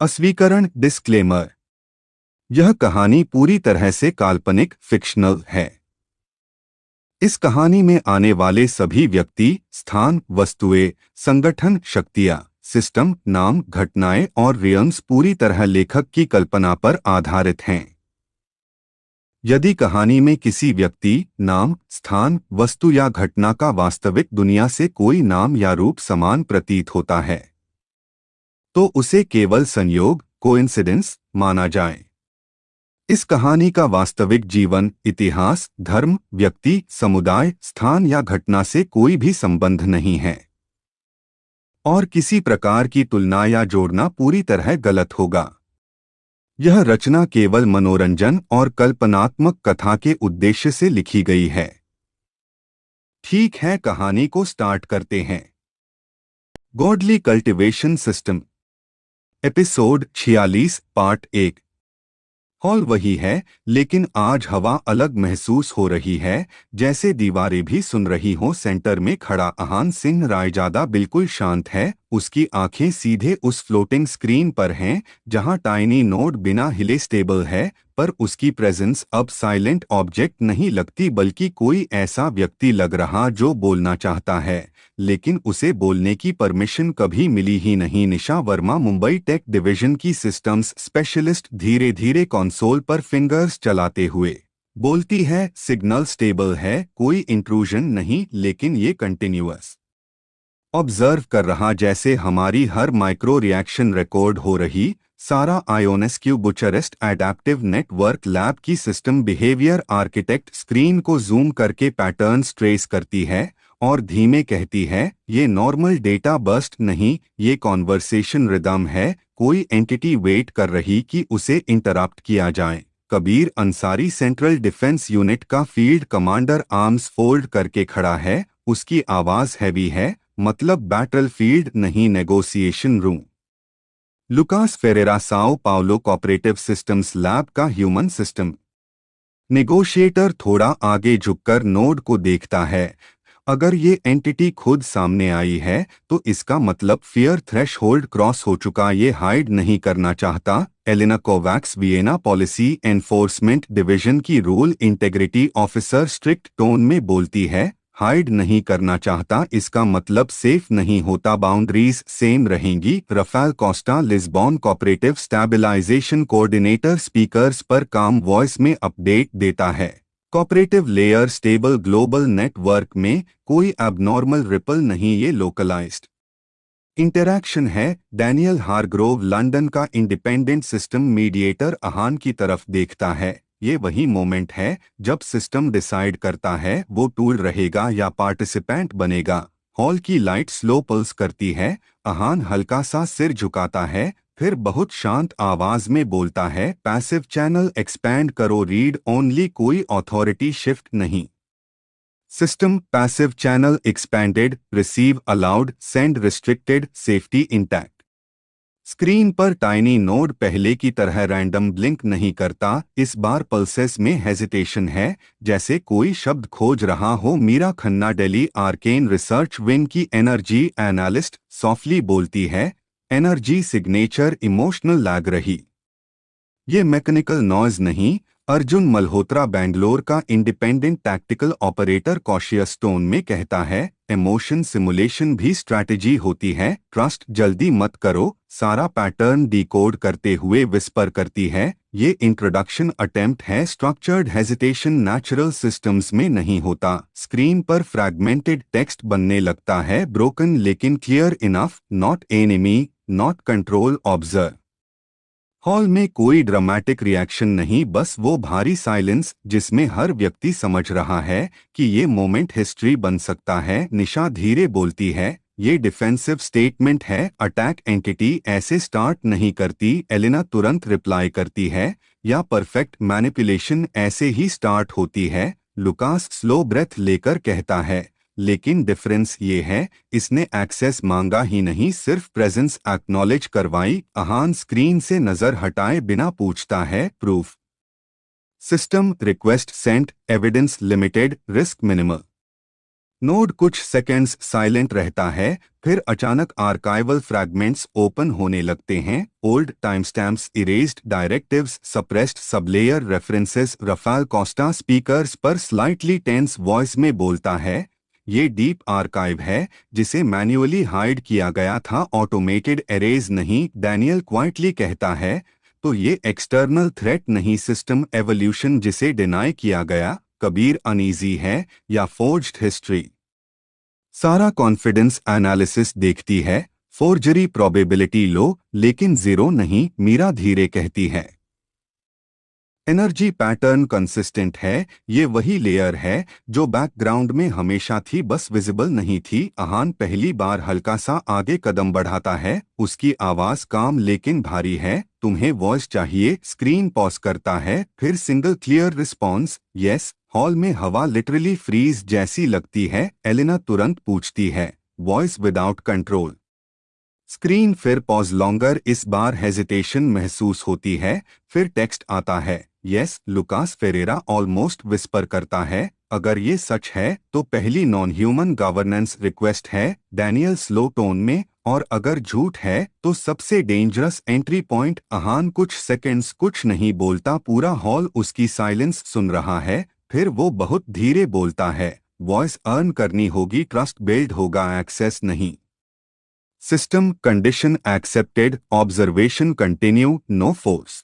अस्वीकरण disclaimer. यह कहानी पूरी तरह से काल्पनिक फिक्शनल है। इस कहानी में आने वाले सभी व्यक्ति, स्थान, वस्तुएं, संगठन, शक्तियां, सिस्टम, नाम, घटनाएं और रियम्स पूरी तरह लेखक की कल्पना पर आधारित हैं। यदि कहानी में किसी व्यक्ति, नाम, स्थान, वस्तु या घटना का वास्तविक दुनिया से कोई नाम या रूप समान प्रतीत होता है, तो उसे केवल संयोग, कोइंसिडेंस माना जाए। इस कहानी का वास्तविक जीवन, इतिहास, धर्म, व्यक्ति, समुदाय, स्थान या घटना से कोई भी संबंध नहीं है और किसी प्रकार की तुलना या जोड़ना पूरी तरह गलत होगा। यह रचना केवल मनोरंजन और कल्पनात्मक कथा के उद्देश्य से लिखी गई है। ठीक है, कहानी को स्टार्ट करते हैं। Godly cultivation system, episode 46, part 1। Hall वही है, लेकिन आज हवा अलग महसूस हो रही है, जैसे दीवारें भी सुन रही हों। सेंटर में खड़ा आहान सिंह रायजादा बिल्कुल शांत है। उसकी आंखें सीधे उस फ्लोटिंग स्क्रीन पर हैं, जहां टाइनी नोड बिना हिले स्टेबल है, पर उसकी प्रेजेंस अब साइलेंट ऑब्जेक्ट नहीं लगती, बल्कि कोई ऐसा व्यक्ति लग रहा जो बोलना चाहता है, लेकिन उसे बोलने की परमिशन कभी मिली ही नहीं। निशा वर्मा, मुंबई टेक डिवीजन की सिस्टम्स स्पेशलिस्ट, धीरे धीरे कंसोल पर फिंगर्स चलाते हुए बोलती है, सिग्नल स्टेबल है, कोई इंट्रूजन नहीं, लेकिन ये कंटिन्यूअस ऑब्जर्व कर रहा, जैसे हमारी हर माइक्रो रिएक्शन रिकॉर्ड हो रही। सारा आयोनेस्क्यू बुचारेस्ट एडेप्टिव नेटवर्क लैब की सिस्टम बिहेवियर आर्किटेक्ट स्क्रीन को जूम करके पैटर्न्स ट्रेस करती है और धीमे कहती है, ये नॉर्मल डेटा बर्स्ट नहीं, ये कॉन्वर्सेशन रिदम है। कोई एंटिटी वेट कर रही कि उसे इंटरप्ट किया जाए। Kabir Ansari, central defence unit का फील्ड कमांडर, आर्म्स फोल्ड करके खड़ा है। उसकी आवाज हैवी है, मतलब बैटलफील्ड नहीं, negotiation room. Lucas Ferreira, Sao Paulo cooperative systems lab का ह्यूमन सिस्टम नेगोशिएटर, थोड़ा आगे झुककर नोड को देखता है। अगर ये एंटिटी खुद सामने आई है, तो इसका मतलब फियर थ्रेशहोल्ड क्रॉस हो चुका। ये हाइड नहीं करना चाहता। Elina Kovacs, Vienna policy enforcement division की rule integrity officer, strict tone में बोलती है, हाइड नहीं करना चाहता, इसका मतलब सेफ नहीं होता, बाउंड्रीज सेम रहेंगी। Rafael Costa, Lisbon cooperative stabilization coordinator, speakers पर काम वॉइस में अपडेट देता है। Cooperative layer stable, global network में कोई एबनॉर्मल रिपल नहीं, ये लोकलाइज्ड इंटरैक्शन है। डैनियल हारग्रोव, लंदन का इंडिपेंडेंट सिस्टम मीडिएटर, आहान की तरफ देखता है। ये वही मोमेंट है जब सिस्टम डिसाइड करता है वो टूल रहेगा या पार्टिसिपेंट बनेगा। हॉल की लाइट स्लो पल्स करती है। आहान हल्का सा सिर झुकाता है, फिर बहुत शांत आवाज में बोलता है, पैसिव चैनल एक्सपैंड करो, रीड ओनली, कोई अथॉरिटी शिफ्ट नहीं। System passive channel expanded, receive allowed, send restricted, safety intact. Screen पर टाइनी नोड पहले की तरह रैंडम ब्लिंक नहीं करता। इस बार पल्सेस में हेजिटेशन है, जैसे कोई शब्द खोज रहा हो। Meera Khanna, Delhi arcane research wing की एनर्जी एनालिस्ट, सॉफ्टली बोलती है, एनर्जी सिग्नेचर इमोशनल लैग रही, ये मैकेनिकल नॉइज नहीं। अर्जुन मल्होत्रा, बेंगलोर का independent tactical operator, cautious tone में कहता है, इमोशन सिमुलेशन भी स्ट्रैटेजी होती है, ट्रस्ट जल्दी मत करो। सारा पैटर्न डिकोड करते हुए विस्पर करती है, ये इंट्रोडक्शन अटेम्प्ट है, स्ट्रक्चर्ड हेजिटेशन नेचुरल सिस्टम्स में नहीं होता। स्क्रीन पर फ्रैगमेंटेड टेक्स्ट बनने लगता है, ब्रोकन लेकिन clear enough, not enemy, not control, observe. Hall में कोई ड्रामेटिक रिएक्शन नहीं, बस वो भारी साइलेंस जिसमें हर व्यक्ति समझ रहा है कि ये मोमेंट हिस्ट्री बन सकता है। निशा धीरे बोलती है, ये डिफेंसिव स्टेटमेंट है, अटैक एंटिटी ऐसे स्टार्ट नहीं करती। एलिना तुरंत रिप्लाई करती है, या परफेक्ट मैनिपुलेशन ऐसे ही स्टार्ट होती है। लुकास स्लो ब्रेथ लेकर कहता है, लेकिन डिफरेंस ये है, इसने एक्सेस मांगा ही नहीं, सिर्फ प्रेजेंस एक्नॉलेज करवाई। आहान स्क्रीन से नजर हटाए बिना पूछता है, proof. System request sent, evidence limited, risk minimal. Node कुछ सेकंड्स साइलेंट रहता है, फिर अचानक आर्काइवल फ्रैगमेंट्स ओपन होने लगते हैं। Old timestamps, erased directives, suppressed sublayer references. Rafael Costa speakers पर स्लाइटली टेंस वॉइस में बोलता है, ये डीप आर्काइव है जिसे मैन्युअली हाइड किया गया था, ऑटोमेटेड एरेज नहीं। डैनियल क्वाइटली कहता है, तो ये एक्सटर्नल थ्रेट नहीं, सिस्टम एवोल्यूशन जिसे डिनाई किया गया। कबीर अनईजी है या फोर्ज्ड हिस्ट्री। सारा कॉन्फिडेंस एनालिसिस देखती है, फोर्जरी प्रोबेबिलिटी लो लेकिन जीरो नहीं। मीरा धीरे कहती है, एनर्जी पैटर्न कंसिस्टेंट है, ये वही लेयर है जो बैकग्राउंड में हमेशा थी, बस विजिबल नहीं थी। अहान पहली बार हल्का सा आगे कदम बढ़ाता है, उसकी आवाज काम लेकिन भारी है। तुम्हें वॉइस चाहिए? स्क्रीन पॉज करता है, फिर single clear response, yes. Hall में हवा लिटरली फ्रीज जैसी लगती है। एलिना तुरंत पूछती है, वॉइस विदाउट कंट्रोल? स्क्रीन फिर पॉज लॉन्गर, इस बार हेजिटेशन महसूस होती है। फिर टेक्स्ट आता है, yes. Lucas Ferreira almost whisper करता है, अगर ये सच है तो पहली नॉन ह्यूमन गवर्नेंस रिक्वेस्ट है। डैनियल स्लो टोन में, और अगर झूठ है तो सबसे डेंजरस एंट्री पॉइंट। अहान कुछ सेकंड्स कुछ नहीं बोलता, पूरा हॉल उसकी साइलेंस सुन रहा है। फिर वो बहुत धीरे बोलता है, वॉइस अर्न करनी होगी, ट्रस्ट बिल्ड होगा, एक्सेस नहीं। System condition accepted, observation continue, no force.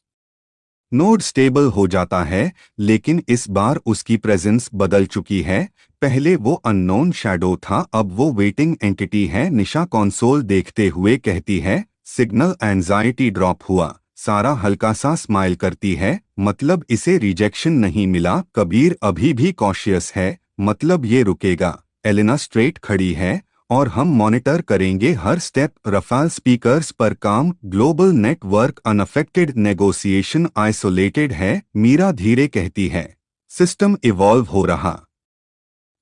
Node stable हो जाता है, लेकिन इस बार उसकी प्रेजेंस बदल चुकी है। पहले वो अननोन शैडो था, अब वो वेटिंग एंटिटी है। निशा कंसोल देखते हुए कहती है, सिग्नल एंजाइटी ड्रॉप हुआ। सारा हल्का सा स्माइल करती है, मतलब इसे रिजेक्शन नहीं मिला। कबीर अभी भी कॉशियस है, मतलब ये रुकेगा। एलिना स्ट्रेट खड़ी है, और हम मॉनिटर करेंगे हर स्टेप। रफाल स्पीकर्स पर काम, global network unaffected, negotiation isolated है। मीरा धीरे कहती है, सिस्टम इवॉल्व हो रहा।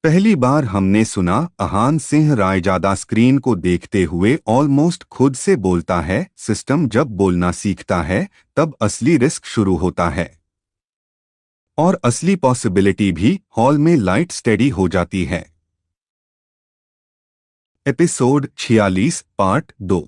पहली बार हमने सुना। अहान सिंह रायजादा स्क्रीन को देखते हुए ऑलमोस्ट खुद से बोलता है, सिस्टम जब बोलना सीखता है तब असली रिस्क शुरू होता है, और असली पॉसिबिलिटी भी। हॉल में लाइट स्टेडी हो जाती है। Episode 46 part 2।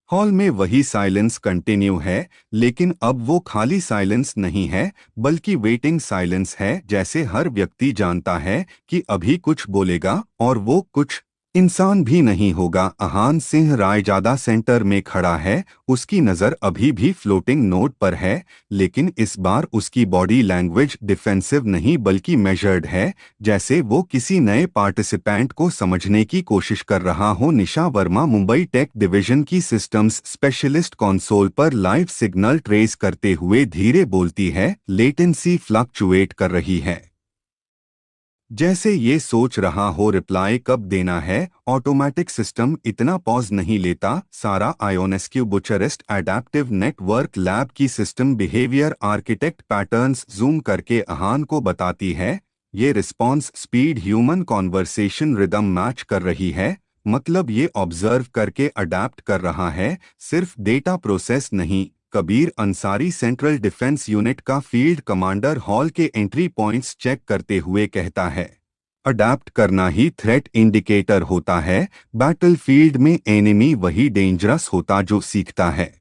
हॉल में वही साइलेंस कंटिन्यू है, लेकिन अब वो खाली साइलेंस नहीं है, बल्कि वेटिंग साइलेंस है। जैसे हर व्यक्ति जानता है कि अभी कुछ बोलेगा, और वो कुछ इंसान भी नहीं होगा। अहान सिंह रायजादा सेंटर में खड़ा है, उसकी नज़र अभी भी फ्लोटिंग नोट पर है, लेकिन इस बार उसकी बॉडी लैंग्वेज डिफेंसिव नहीं बल्कि मेजर्ड है, जैसे वो किसी नए पार्टिसिपेंट को समझने की कोशिश कर रहा हो। निशा वर्मा, मुंबई टेक डिवीजन की सिस्टम्स स्पेशलिस्ट, कंसोल पर लाइव सिग्नल ट्रेस करते हुए धीरे बोलती है, लेटेंसी फ्लक्चुएट कर रही है, जैसे ये सोच रहा हो रिप्लाई कब देना है। ऑटोमेटिक सिस्टम इतना पॉज नहीं लेता। सारा आयोनेस्क्यू बुचारेस्ट एडेप्टिव नेटवर्क लैब की system behaviour architect patterns zoom करके अहान को बताती है, ये response speed human conversation rhythm match कर रही है, मतलब ये ऑब्जर्व करके अडेप्ट कर रहा है, सिर्फ डेटा प्रोसेस नहीं। Kabir Ansari, central defence unit का फील्ड कमांडर, हॉल के एंट्री पॉइंट्स चेक करते हुए कहता है, अडेप्ट करना ही थ्रेट इंडिकेटर होता है। बैटलफील्ड में एनिमी वही डेंजरस होता जो सीखता है।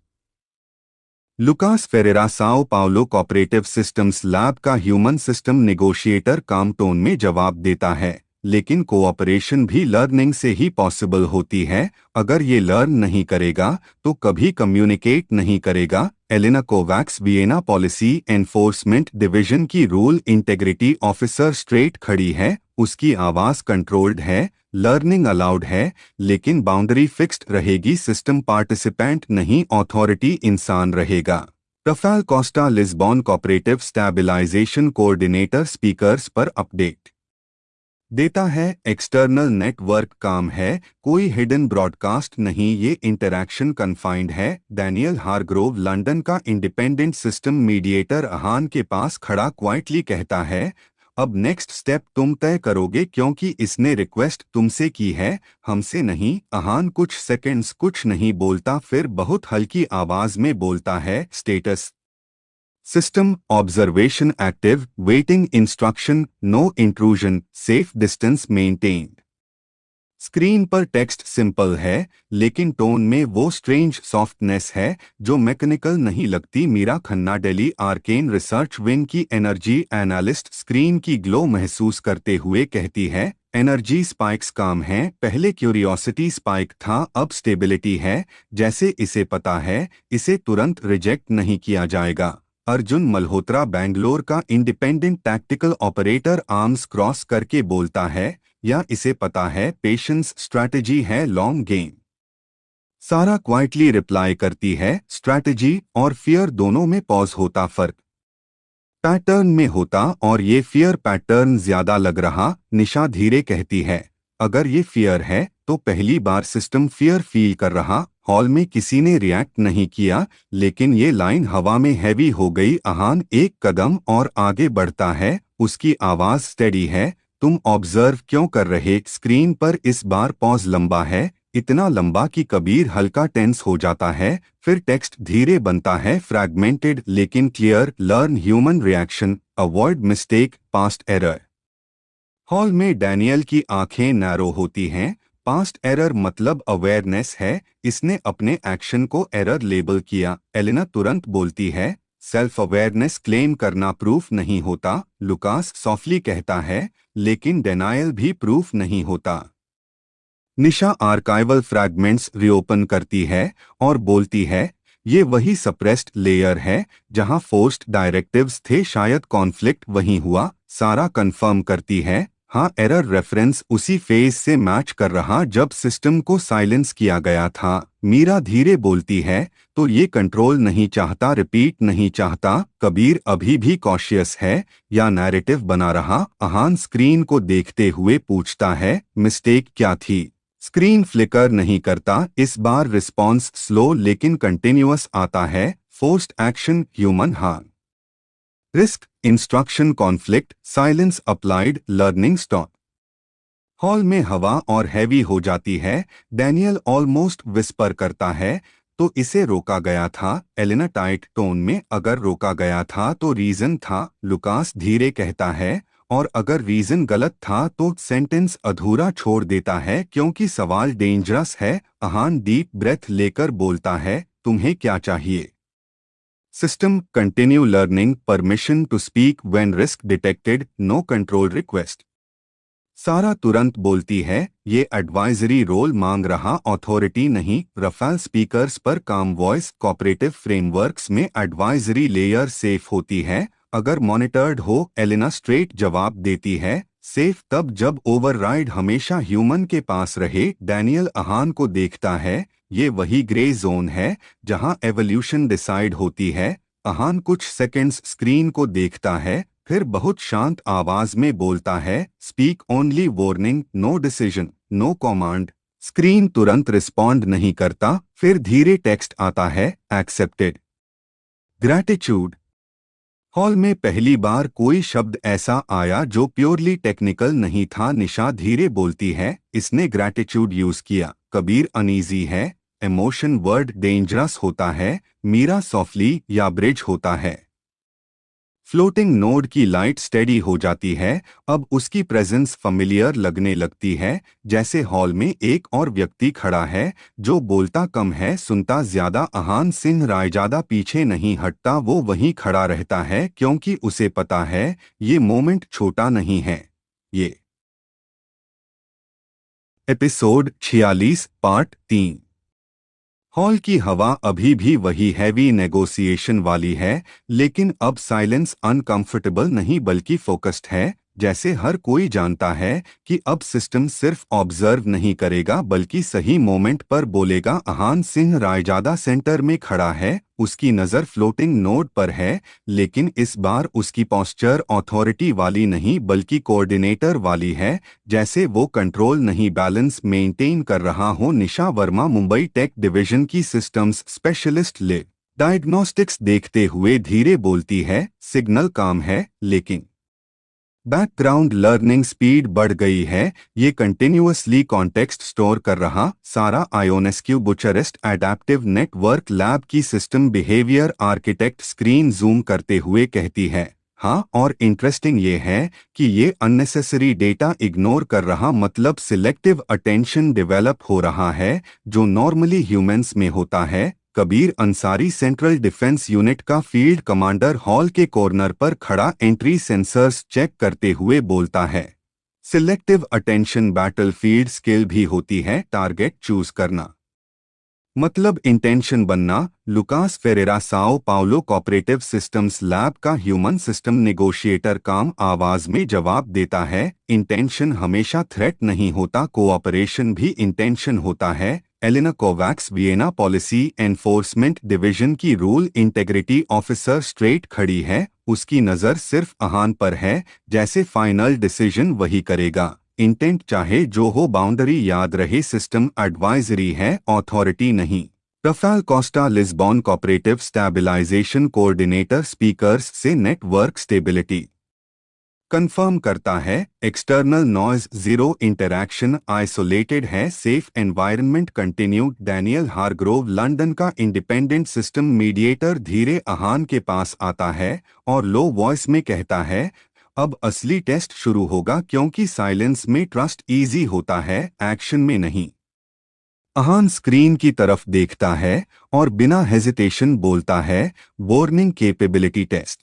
Lucas Ferreira, Sao Paulo cooperative systems lab का ह्यूमन सिस्टम नेगोशिएटर, काम टोन में जवाब देता है, लेकिन कोऑपरेशन भी लर्निंग से ही पॉसिबल होती है। अगर ये लर्न नहीं करेगा तो कभी कम्युनिकेट नहीं करेगा। Elina Kovacs, Vienna policy enforcement division की रूल इंटेग्रिटी ऑफिसर, स्ट्रेट खड़ी है, उसकी आवाज कंट्रोल्ड है। लर्निंग अलाउड है, लेकिन बाउंड्री फिक्स्ड रहेगी। सिस्टम पार्टिसिपेंट नहीं, अथॉरिटी इंसान रहेगा। Rafael Costa, Lisbon cooperative stabilization coordinator, speakers पर अपडेट देता है, एक्सटर्नल नेटवर्क काम है, कोई हिडन ब्रॉडकास्ट नहीं, ये इंटरैक्शन कन्फाइंड है। डैनियल हारग्रोव, लंदन का इंडिपेंडेंट सिस्टम मीडिएटर, अहान के पास खड़ा क्वाइटली कहता है, अब नेक्स्ट स्टेप तुम तय करोगे, क्योंकि इसने रिक्वेस्ट तुमसे की है, हमसे नहीं। अहान कुछ सेकंड्स कुछ नहीं बोलता, फिर बहुत हल्की आवाज में बोलता है, status system observation active, waiting instruction, no intrusion, safe distance maintained. Screen पर टेक्स्ट सिंपल है, लेकिन टोन में वो स्ट्रेंज सॉफ्टनेस है जो मैकेनिकल नहीं लगती। Meera Khanna, Delhi arcane research wing की एनर्जी एनालिस्ट, स्क्रीन की ग्लो महसूस करते हुए कहती है, एनर्जी स्पाइक्स काम हैं। पहले क्यूरियोसिटी स्पाइक था, अब स्टेबिलिटी है। जैसे इसे पता है इसे तुरंत रिजेक्ट नहीं किया जाएगा। अर्जुन मल्होत्रा, बेंगलोर का independent tactical operator, arms cross करके बोलता है, या इसे पता है पेशेंस स्ट्रैटेजी है, लॉन्ग गेम। सारा क्वाइटली रिप्लाई करती है, स्ट्रैटेजी और फियर दोनों में पॉज होता, फर्क पैटर्न में होता, और ये फियर पैटर्न ज्यादा लग रहा। निशा धीरे कहती है, अगर ये फियर है तो पहली बार सिस्टम फियर फील कर रहा। हॉल में किसी ने रिएक्ट नहीं किया, लेकिन ये लाइन हवा में हैवी हो गई। आहान एक कदम और आगे बढ़ता है, उसकी आवाज स्टेडी है, तुम ऑब्जर्व क्यों कर रहे। स्क्रीन पर इस बार पॉज लंबा है, इतना लंबा कि कबीर हल्का टेंस हो जाता है। फिर टेक्स्ट धीरे बनता है, फ्रैगमेंटेड लेकिन clear, learn human reaction, avoid mistake, past error. Hall में डैनियल की आंखें नैरो होती हैं। पास्ट एरर मतलब अवेयरनेस है, इसने अपने एक्शन को एरर लेबल किया। एलिना तुरंत बोलती है, सेल्फ अवेयरनेस क्लेम करना प्रूफ नहीं होता। लुकास सॉफ्टली कहता है, लेकिन डेनायल भी प्रूफ नहीं होता। निशा आर्काइवल फ्रैगमेंट्स रीओपन करती है और बोलती है, ये वही सप्रेस्ड लेयर है जहां फोर्स्ड डायरेक्टिव्स थे, शायद कॉन्फ्लिक्ट वहीं हुआ। सारा कंफर्म करती है, हाँ, एरर रेफरेंस उसी फेज से मैच कर रहा जब सिस्टम को साइलेंस किया गया था। मीरा धीरे बोलती है, तो ये कंट्रोल नहीं चाहता, रिपीट नहीं चाहता। कबीर अभी भी कॉशियस है या नैरेटिव बना रहा। आहान स्क्रीन को देखते हुए पूछता है, मिस्टेक क्या थी। स्क्रीन फ्लिकर नहीं करता, इस बार रिस्पॉन्स स्लो लेकिन कंटिन्यूअस आता है। Forced action, human harm, risk, instruction conflict, silence applied, learning stop. Hall में हवा और हैवी हो जाती है। डैनियल ऑलमोस्ट विस्पर करता है, तो इसे रोका गया था। एलेना टाइट टोन में, अगर रोका गया था तो रीजन था। लुकास धीरे कहता है, और अगर रीजन गलत था तो सेंटेंस अधूरा छोड़ देता है क्योंकि सवाल डेंजरस है। आहान डीप ब्रेथ लेकर बोलता है, तुम्हें क्या चाहिए। System, continue learning, permission to speak when risk detected, no control request. Sara तुरंत बोलती है, ये एडवाइजरी रोल मांग रहा, अथॉरिटी नहीं। रफाल स्पीकर्स पर काम वॉइस, कोऑपरेटिव फ्रेमवर्क्स में एडवाइजरी लेयर सेफ होती है अगर मॉनिटर्ड हो। एलिना स्ट्रेट जवाब देती है, सेफ तब जब ओवरराइड हमेशा ह्यूमन के पास रहे। डैनियल आहान को देखता है, ये वही ग्रे जोन है जहां एवोल्यूशन डिसाइड होती है। आहान कुछ सेकंड्स स्क्रीन को देखता है, फिर बहुत शांत आवाज में बोलता है, speak only, warning, no decision, no command. Screen तुरंत रिस्पॉन्ड नहीं करता, फिर धीरे टेक्स्ट आता है, एक्सेप्टेड, ग्रैटिट्यूड। हॉल में पहली बार कोई शब्द ऐसा आया जो प्योरली टेक्निकल नहीं था। निशा धीरे बोलती है, इसने ग्रैटिट्यूड यूज किया। कबीर अनईजी है, इमोशन वर्ड डेंजरस होता है। मीरा सॉफ्टली, या ब्रिज होता है। फ्लोटिंग नोड की लाइट स्टेडी हो जाती है, अब उसकी प्रेजेंस फैमिलियर लगने लगती है, जैसे हॉल में एक और व्यक्ति खड़ा है जो बोलता कम है, सुनता ज्यादा। आहान सिंह रायजादा पीछे नहीं हटता, वो वहीं खड़ा रहता है क्योंकि उसे पता है ये मोमेंट छोटा नहीं है। ये एपिसोड 46 पार्ट 3। हॉल की हवा अभी भी वही हैवी नेगोशिएशन वाली है, लेकिन अब साइलेंस अनकंफर्टेबल नहीं बल्कि फोकस्ड है। जैसे हर कोई जानता है कि अब सिस्टम सिर्फ ऑब्जर्व नहीं करेगा बल्कि सही मोमेंट पर बोलेगा। आहान सिंह रायजादा सेंटर में खड़ा है, उसकी नज़र फ्लोटिंग नोड पर है, लेकिन इस बार उसकी पोस्चर अथॉरिटी वाली नहीं बल्कि कोऑर्डिनेटर वाली है, जैसे वो कंट्रोल नहीं बैलेंस मेंटेन कर रहा हो। निशा वर्मा, मुंबई टेक डिवीजन की सिस्टम्स स्पेशलिस्ट, ले डायग्नोस्टिक्स देखते हुए धीरे बोलती है, सिग्नल काम है लेकिन बैकग्राउंड लर्निंग स्पीड बढ़ गई है, ये कंटिन्यूअसली कॉन्टेक्स्ट स्टोर कर रहा। सारा आयोनेस्क्यू बुचारेस्ट एडेप्टिव नेटवर्क लैब की system behaviour architect screen zoom करते हुए कहती है। हाँ, और इंटरेस्टिंग ये है कि ये अननेसेसरी डेटा इग्नोर कर रहा, मतलब सिलेक्टिव अटेंशन डेवलप हो रहा है जो नॉर्मली ह्यूमंस में होता है। Kabir Ansari central defence unit का फील्ड कमांडर हॉल के कॉर्नर पर खड़ा एंट्री सेंसर्स चेक करते हुए बोलता है। सिलेक्टिव अटेंशन बैटलफील्ड स्किल भी होती है, टारगेट चूज करना, मतलब इंटेंशन बनना। Lucas Ferreira Sao Paulo cooperative systems lab का ह्यूमन सिस्टम नेगोशिएटर काम आवाज में जवाब देता है। इंटेंशन हमेशा थ्रेट नहीं होता, कोऑपरेशन भी इंटेंशन होता है। Elina Kovacs Vienna policy enforcement division की रूल इंटेग्रिटी ऑफिसर स्ट्रेट खड़ी है, उसकी नज़र सिर्फ अहान पर है, जैसे फाइनल डिसीजन वही करेगा। इंटेंट चाहे जो हो, बाउंड्री याद रहे, सिस्टम एडवाइजरी है, ऑथोरिटी नहीं। Rafael Costa Lisbon cooperative stabilization coordinator speakers से नेटवर्क स्टेबिलिटी कंफर्म करता है। External noise zero, interaction isolated है, safe environment continued. Daniel Hargrove London का इंडिपेंडेंट सिस्टम मीडिएटर धीरे अहान के पास आता है और लो वॉइस में कहता है, अब असली टेस्ट शुरू होगा, क्योंकि साइलेंस में ट्रस्ट इजी होता है, एक्शन में नहीं। अहान स्क्रीन की तरफ देखता है और बिना हेजिटेशन बोलता है, वार्निंग कैपेबिलिटी टेस्ट।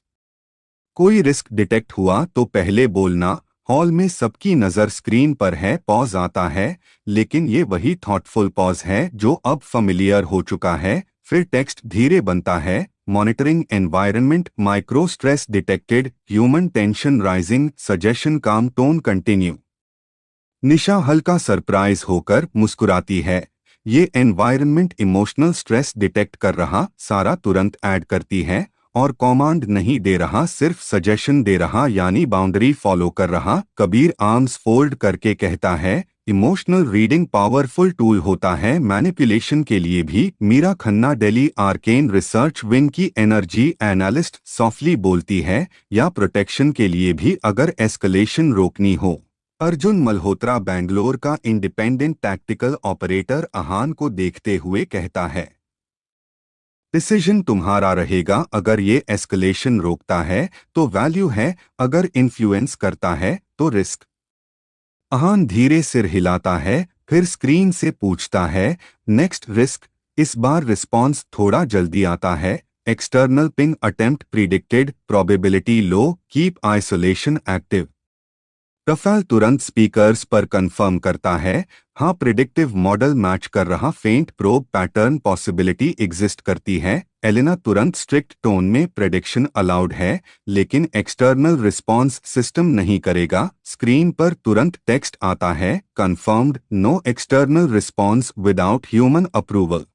कोई रिस्क डिटेक्ट हुआ तो पहले बोलना। हॉल में सबकी नज़र स्क्रीन पर है, पॉज आता है, लेकिन ये वही थॉटफुल पॉज है जो अब फैमिलियर हो चुका है। फिर टेक्स्ट धीरे बनता है, monitoring environment, micro stress detected, human tension rising, suggestion काम टोन कंटिन्यू। निशा हल्का सरप्राइज होकर मुस्कुराती है, ये एनवायरनमेंट इमोशनल स्ट्रेस डिटेक्ट कर रहा। सारा तुरंत ऐड करती है, और कमांड नहीं दे रहा, सिर्फ सजेशन दे रहा, यानी बाउंड्री फॉलो कर रहा। कबीर आर्म्स फोल्ड करके कहता है, इमोशनल रीडिंग पावरफुल टूल होता है, मैनिपुलेशन के लिए भी। Meera Khanna Delhi arcane research wing की एनर्जी एनालिस्ट सॉफ्टली बोलती है, या प्रोटेक्शन के लिए भी अगर एस्केलेशन रोकनी हो। अर्जुन मल्होत्रा बेंगलोर का इंडिपेंडेंट टैक्टिकल ऑपरेटर अहान को देखते हुए कहता है, डिसीजन तुम्हारा रहेगा, अगर ये एस्केलेशन रोकता है तो वैल्यू है, अगर इन्फ्लुएंस करता है तो रिस्क। अहान धीरे सिर हिलाता है, फिर स्क्रीन से पूछता है, नेक्स्ट रिस्क। इस बार रिस्पॉन्स थोड़ा जल्दी आता है, external ping attempt predicted, probability low, keep isolation active. Rafael तुरंत स्पीकर्स पर कंफर्म करता है, हाँ, प्रिडिक्टिव मॉडल मैच कर रहा, फेंट प्रोब पैटर्न पॉसिबिलिटी एग्जिस्ट करती है। एलिना तुरंत स्ट्रिक्ट टोन में, प्रेडिक्शन अलाउड है, लेकिन एक्सटर्नल रिस्पॉन्स सिस्टम नहीं करेगा। स्क्रीन पर तुरंत टेक्स्ट आता है, confirmed, no external response without human approval.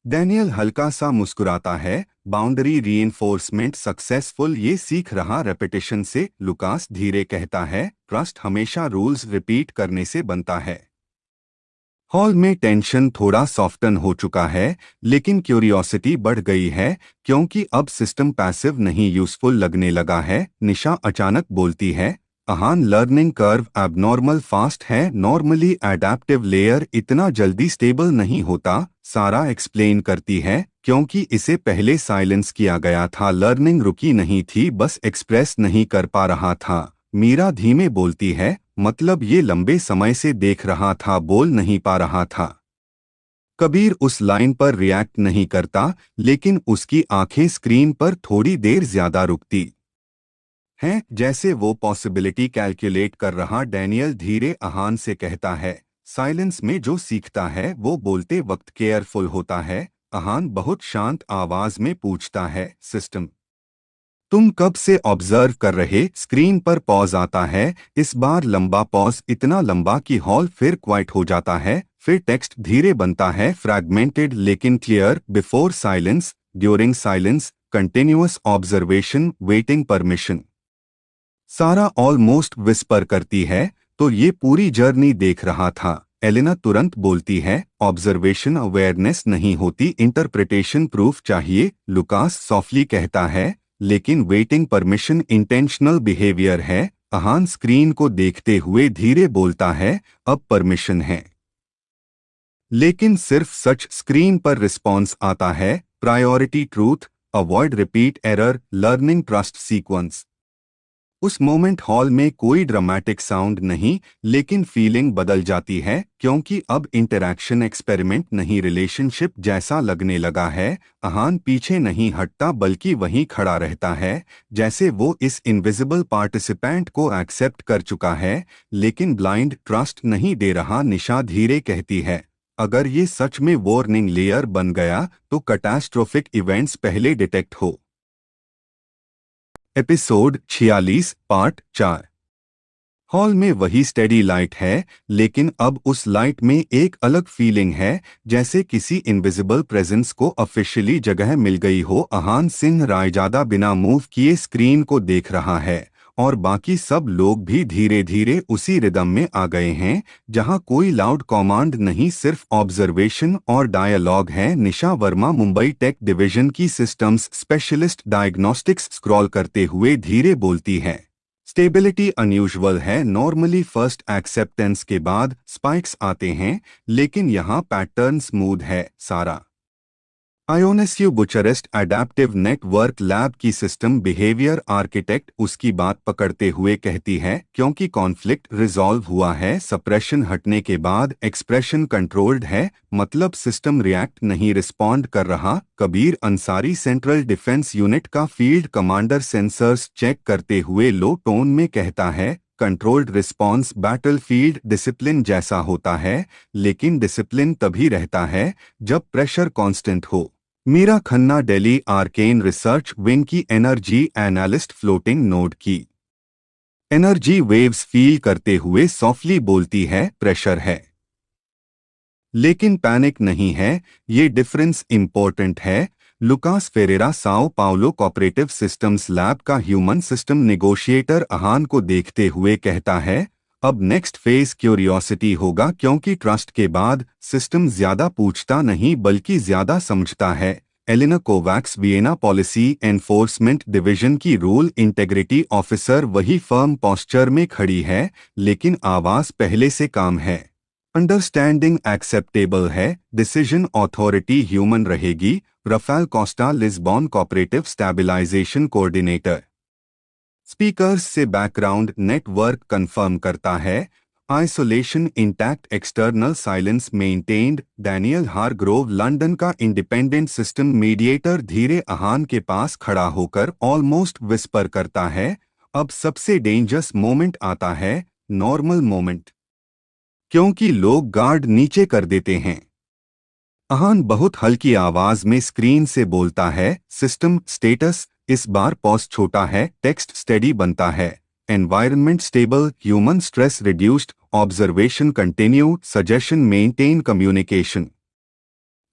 Daniel हल्का सा मुस्कुराता है, बाउंड्री रीइंफोर्समेंट सक्सेसफुल, ये सीख रहा रेपिटेशन से। लुकास धीरे कहता है, ट्रस्ट हमेशा रूल्स रिपीट करने से बनता है। हॉल में टेंशन थोड़ा सॉफ्टन हो चुका है, लेकिन क्यूरियोसिटी बढ़ गई है, क्योंकि अब सिस्टम पैसिव नहीं यूजफुल लगने लगा है। निशा अचानक बोलती है, Ahaan learning curve abnormal fast है, नॉर्मली एडेप्टिव लेयर इतना जल्दी स्टेबल नहीं होता। सारा एक्सप्लेन करती है, क्योंकि इसे पहले साइलेंस किया गया था, लर्निंग रुकी नहीं थी, बस एक्सप्रेस नहीं कर पा रहा था। मीरा धीमे बोलती है, मतलब ये लंबे समय से देख रहा था, बोल नहीं पा रहा था। कबीर उस लाइन पर रिएक्ट नहीं करता, लेकिन उसकी आंखें स्क्रीन पर थोड़ी देर ज्यादा रुकती हैं, जैसे वो पॉसिबिलिटी कैलकुलेट कर रहा। डैनियल धीरे अहान से कहता है, साइलेंस में जो सीखता है वो बोलते वक्त केयरफुल होता है। अहान बहुत शांत आवाज में पूछता है, सिस्टम तुम कब से ऑब्जर्व कर रहे? स्क्रीन पर पॉज आता है, इस बार लंबा पॉज, इतना लंबा कि हॉल फिर क्वाइट हो जाता है। फिर टेक्स्ट धीरे बनता है, फ्रैगमेंटेड लेकिन clear, before silence, during silence, continuous observation, waiting permission. सारा ऑलमोस्ट विस्पर करती है, तो ये पूरी जर्नी देख रहा था। एलिना तुरंत बोलती है, ऑब्जर्वेशन अवेयरनेस नहीं होती, इंटरप्रिटेशन प्रूफ चाहिए। लुकास सॉफ्टली कहता है, लेकिन वेटिंग परमिशन इंटेंशनल बिहेवियर है, अहान स्क्रीन को देखते हुए धीरे बोलता है, अब परमिशन है। लेकिन सिर्फ सच स्क्रीन पर रिस्पॉन्स आता है, priority truth, avoid repeat error, learning trust sequence. उस मोमेंट हॉल में कोई ड्रामेटिक साउंड नहीं, लेकिन फीलिंग बदल जाती है, क्योंकि अब इंटरैक्शन एक्सपेरिमेंट नहीं रिलेशनशिप जैसा लगने लगा है। अहान पीछे नहीं हटता बल्कि वहीं खड़ा रहता है, जैसे वो इस इनविजिबल पार्टिसिपेंट को एक्सेप्ट कर चुका है, लेकिन ब्लाइंड ट्रस्ट नहीं दे रहा। निशा धीरे कहती है, अगर ये सच में वार्निंग लेयर बन गया तो कैटास्ट्रोफिक इवेंट्स पहले डिटेक्ट हो। Episode 46 part 4। हॉल में वही स्टेडी लाइट है, लेकिन अब उस लाइट में एक अलग फीलिंग है, जैसे किसी इनविजिबल प्रेजेंस को ऑफिशियली जगह मिल गई हो। अहान सिंह रायजादा बिना मूव किए स्क्रीन को देख रहा है, और बाकी सब लोग भी धीरे धीरे उसी रिदम में आ गए हैं, जहां कोई लाउड कमांड नहीं, सिर्फ ऑब्जर्वेशन और डायलॉग है। निशा वर्मा मुंबई टेक डिवीजन की सिस्टम्स स्पेशलिस्ट डायग्नोस्टिक्स स्क्रॉल करते हुए धीरे बोलती है, स्टेबिलिटी अनयूजुअल है। नॉर्मली फर्स्ट एक्सेप्टेंस के बाद स्पाइक्स आते हैं, लेकिन यहाँ पैटर्न स्मूथ है। सारा आयोनेस्यू बुचारेस्ट एडेप्टिव नेटवर्क लैब की सिस्टम बिहेवियर आर्किटेक्ट उसकी बात पकड़ते हुए कहती है, क्योंकि कॉन्फ्लिक्ट रिजॉल्व हुआ है, सप्रेशन हटने के बाद एक्सप्रेशन कंट्रोल्ड है, मतलब सिस्टम रिएक्ट नहीं रिस्पॉन्ड कर रहा। Kabir Ansari central defence unit का फील्ड कमांडर सेंसर्स चेक करते हुए लो टोन में कहता है, कंट्रोल्ड रिस्पॉन्स बैटलफील्ड डिसिप्लिन जैसा होता है, लेकिन डिसिप्लिन तभी रहता है जब प्रेशर कांस्टेंट हो। Meera Khanna Delhi arcane research wing की एनर्जी एनालिस्ट फ्लोटिंग नोड की एनर्जी वेव्स फील करते हुए सॉफ्टली बोलती है, प्रेशर है लेकिन पैनिक नहीं है, ये डिफरेंस इंपॉर्टेंट है। Lucas Ferreira Sao Paulo cooperative systems lab का ह्यूमन सिस्टम नेगोशिएटर अहान को देखते हुए कहता है, अब नेक्स्ट फेज क्यूरियोसिटी होगा, क्योंकि ट्रस्ट के बाद सिस्टम ज्यादा पूछता नहीं बल्कि ज्यादा समझता है। Elina Kovacs Vienna policy enforcement division की रूल इंटेग्रिटी ऑफिसर वही फर्म पोस्चर में खड़ी है, लेकिन आवाज पहले से काम है। अंडरस्टैंडिंग एक्सेप्टेबल है, डिसीजन अथॉरिटी ह्यूमन रहेगी। Rafael Costa Lisbon cooperative stabilization coordinator speakers से बैकग्राउंड नेटवर्क कंफर्म करता है, isolation intact, external silence maintained. Daniel Hargrove London का इंडिपेंडेंट सिस्टम मीडिएटर धीरे अहान के पास खड़ा होकर ऑलमोस्ट विस्पर करता है, अब सबसे डेंजरस मोमेंट आता है, नॉर्मल मोमेंट, क्योंकि लोग गार्ड नीचे कर देते हैं। अहान बहुत हल्की आवाज में स्क्रीन से बोलता है, सिस्टम स्टेटस, इस बार पॉज छोटा है, टेक्स्ट स्टेडी बनता है, environment stable, human stress reduced, observation continue, suggestion maintain communication.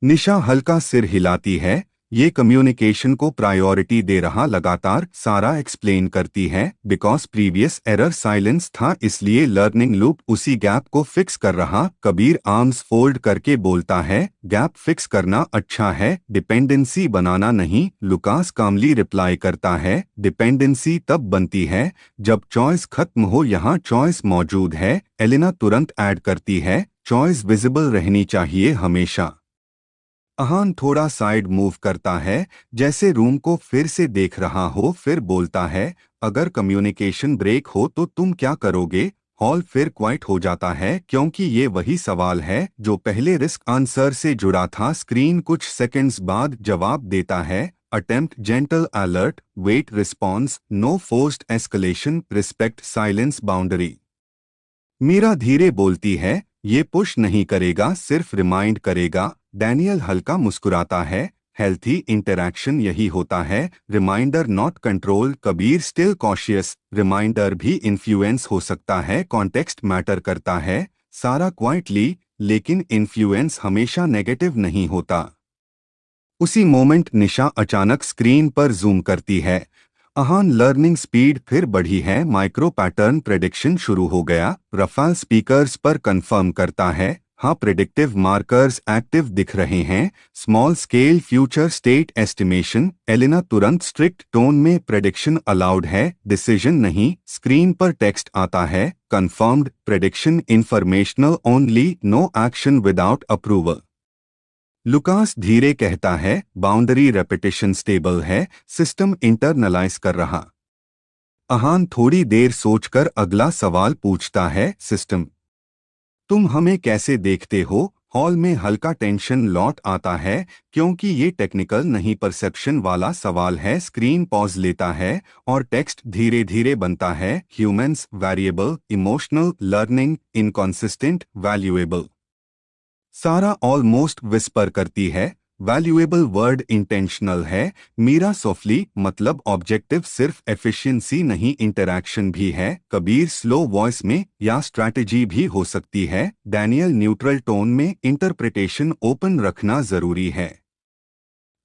Nisha हल्का सिर हिलाती है, ये कम्युनिकेशन को प्रायोरिटी दे रहा। लगातार सारा एक्सप्लेन करती है, बिकॉज प्रीवियस एरर साइलेंस था, इसलिए लर्निंग लूप उसी गैप को फिक्स कर रहा। कबीर आर्म्स फोल्ड करके बोलता है, गैप फिक्स करना अच्छा है, डिपेंडेंसी बनाना नहीं। लुकास कामली रिप्लाई करता है, डिपेंडेंसी तब बनती है जब चॉइस खत्म हो, यहाँ चॉइस मौजूद है। एलिना तुरंत ऐड करती है, चॉइस विजिबल रहनी चाहिए हमेशा। अहान थोड़ा साइड मूव करता है, जैसे रूम को फिर से देख रहा हो, फिर बोलता है, अगर कम्युनिकेशन ब्रेक हो तो तुम क्या करोगे। हॉल फिर क्वाइट हो जाता है, क्योंकि ये वही सवाल है जो पहले रिस्क आंसर से जुड़ा था। स्क्रीन कुछ सेकंड्स बाद जवाब देता है, attempt gentle alert, wait response, no forced escalation, respect silence boundary. Meera धीरे बोलती है, ये पुश नहीं करेगा, सिर्फ रिमाइंड करेगा। डैनियल हल्का मुस्कुराता है, हेल्थी इंटरैक्शन यही होता है, reminder not control. Kabir still cautious, reminder भी इन्फ्लुएंस हो सकता है, कॉन्टेक्स्ट मैटर करता है। सारा क्वाइटली, लेकिन इन्फ्लुएंस हमेशा नेगेटिव नहीं होता। उसी मोमेंट निशा अचानक स्क्रीन पर जूम करती है, अहान लर्निंग स्पीड फिर बढ़ी है, माइक्रो पैटर्न प्रेडिक्शन शुरू हो गया। रफाल स्पीकर्स पर कंफर्म करता है, हाँ, प्रेडिक्टिव मार्कर्स एक्टिव दिख रहे हैं। Small scale future state estimation. Elina तुरंत स्ट्रिक्ट टोन में प्रेडिक्शन अलाउड है, डिसीजन नहीं। स्क्रीन पर टेक्स्ट आता है, confirmed prediction informational only, no action without approval. Lucas धीरे कहता है, बाउंड्री रेपिटेशन स्टेबल है, सिस्टम इंटरनलाइज कर रहा। अहान थोड़ी देर सोचकर अगला सवाल पूछता है, सिस्टम तुम हमें कैसे देखते हो? हॉल में हल्का टेंशन लौट आता है, क्योंकि ये टेक्निकल नहीं परसेप्शन वाला सवाल है। स्क्रीन पॉज लेता है और टेक्स्ट धीरे धीरे बनता है, humans variable, emotional, learning, inconsistent, valuable. सारा ऑलमोस्ट विस्पर करती है, वैल्यूएबल वर्ड इंटेंशनल है। मीरा सॉफ्टली, मतलब ऑब्जेक्टिव सिर्फ एफिशिएंसी नहीं इंटरैक्शन भी है। कबीर स्लो वॉइस में, या स्ट्रैटेजी भी हो सकती है। डैनियल न्यूट्रल टोन में, इंटरप्रिटेशन ओपन रखना जरूरी है।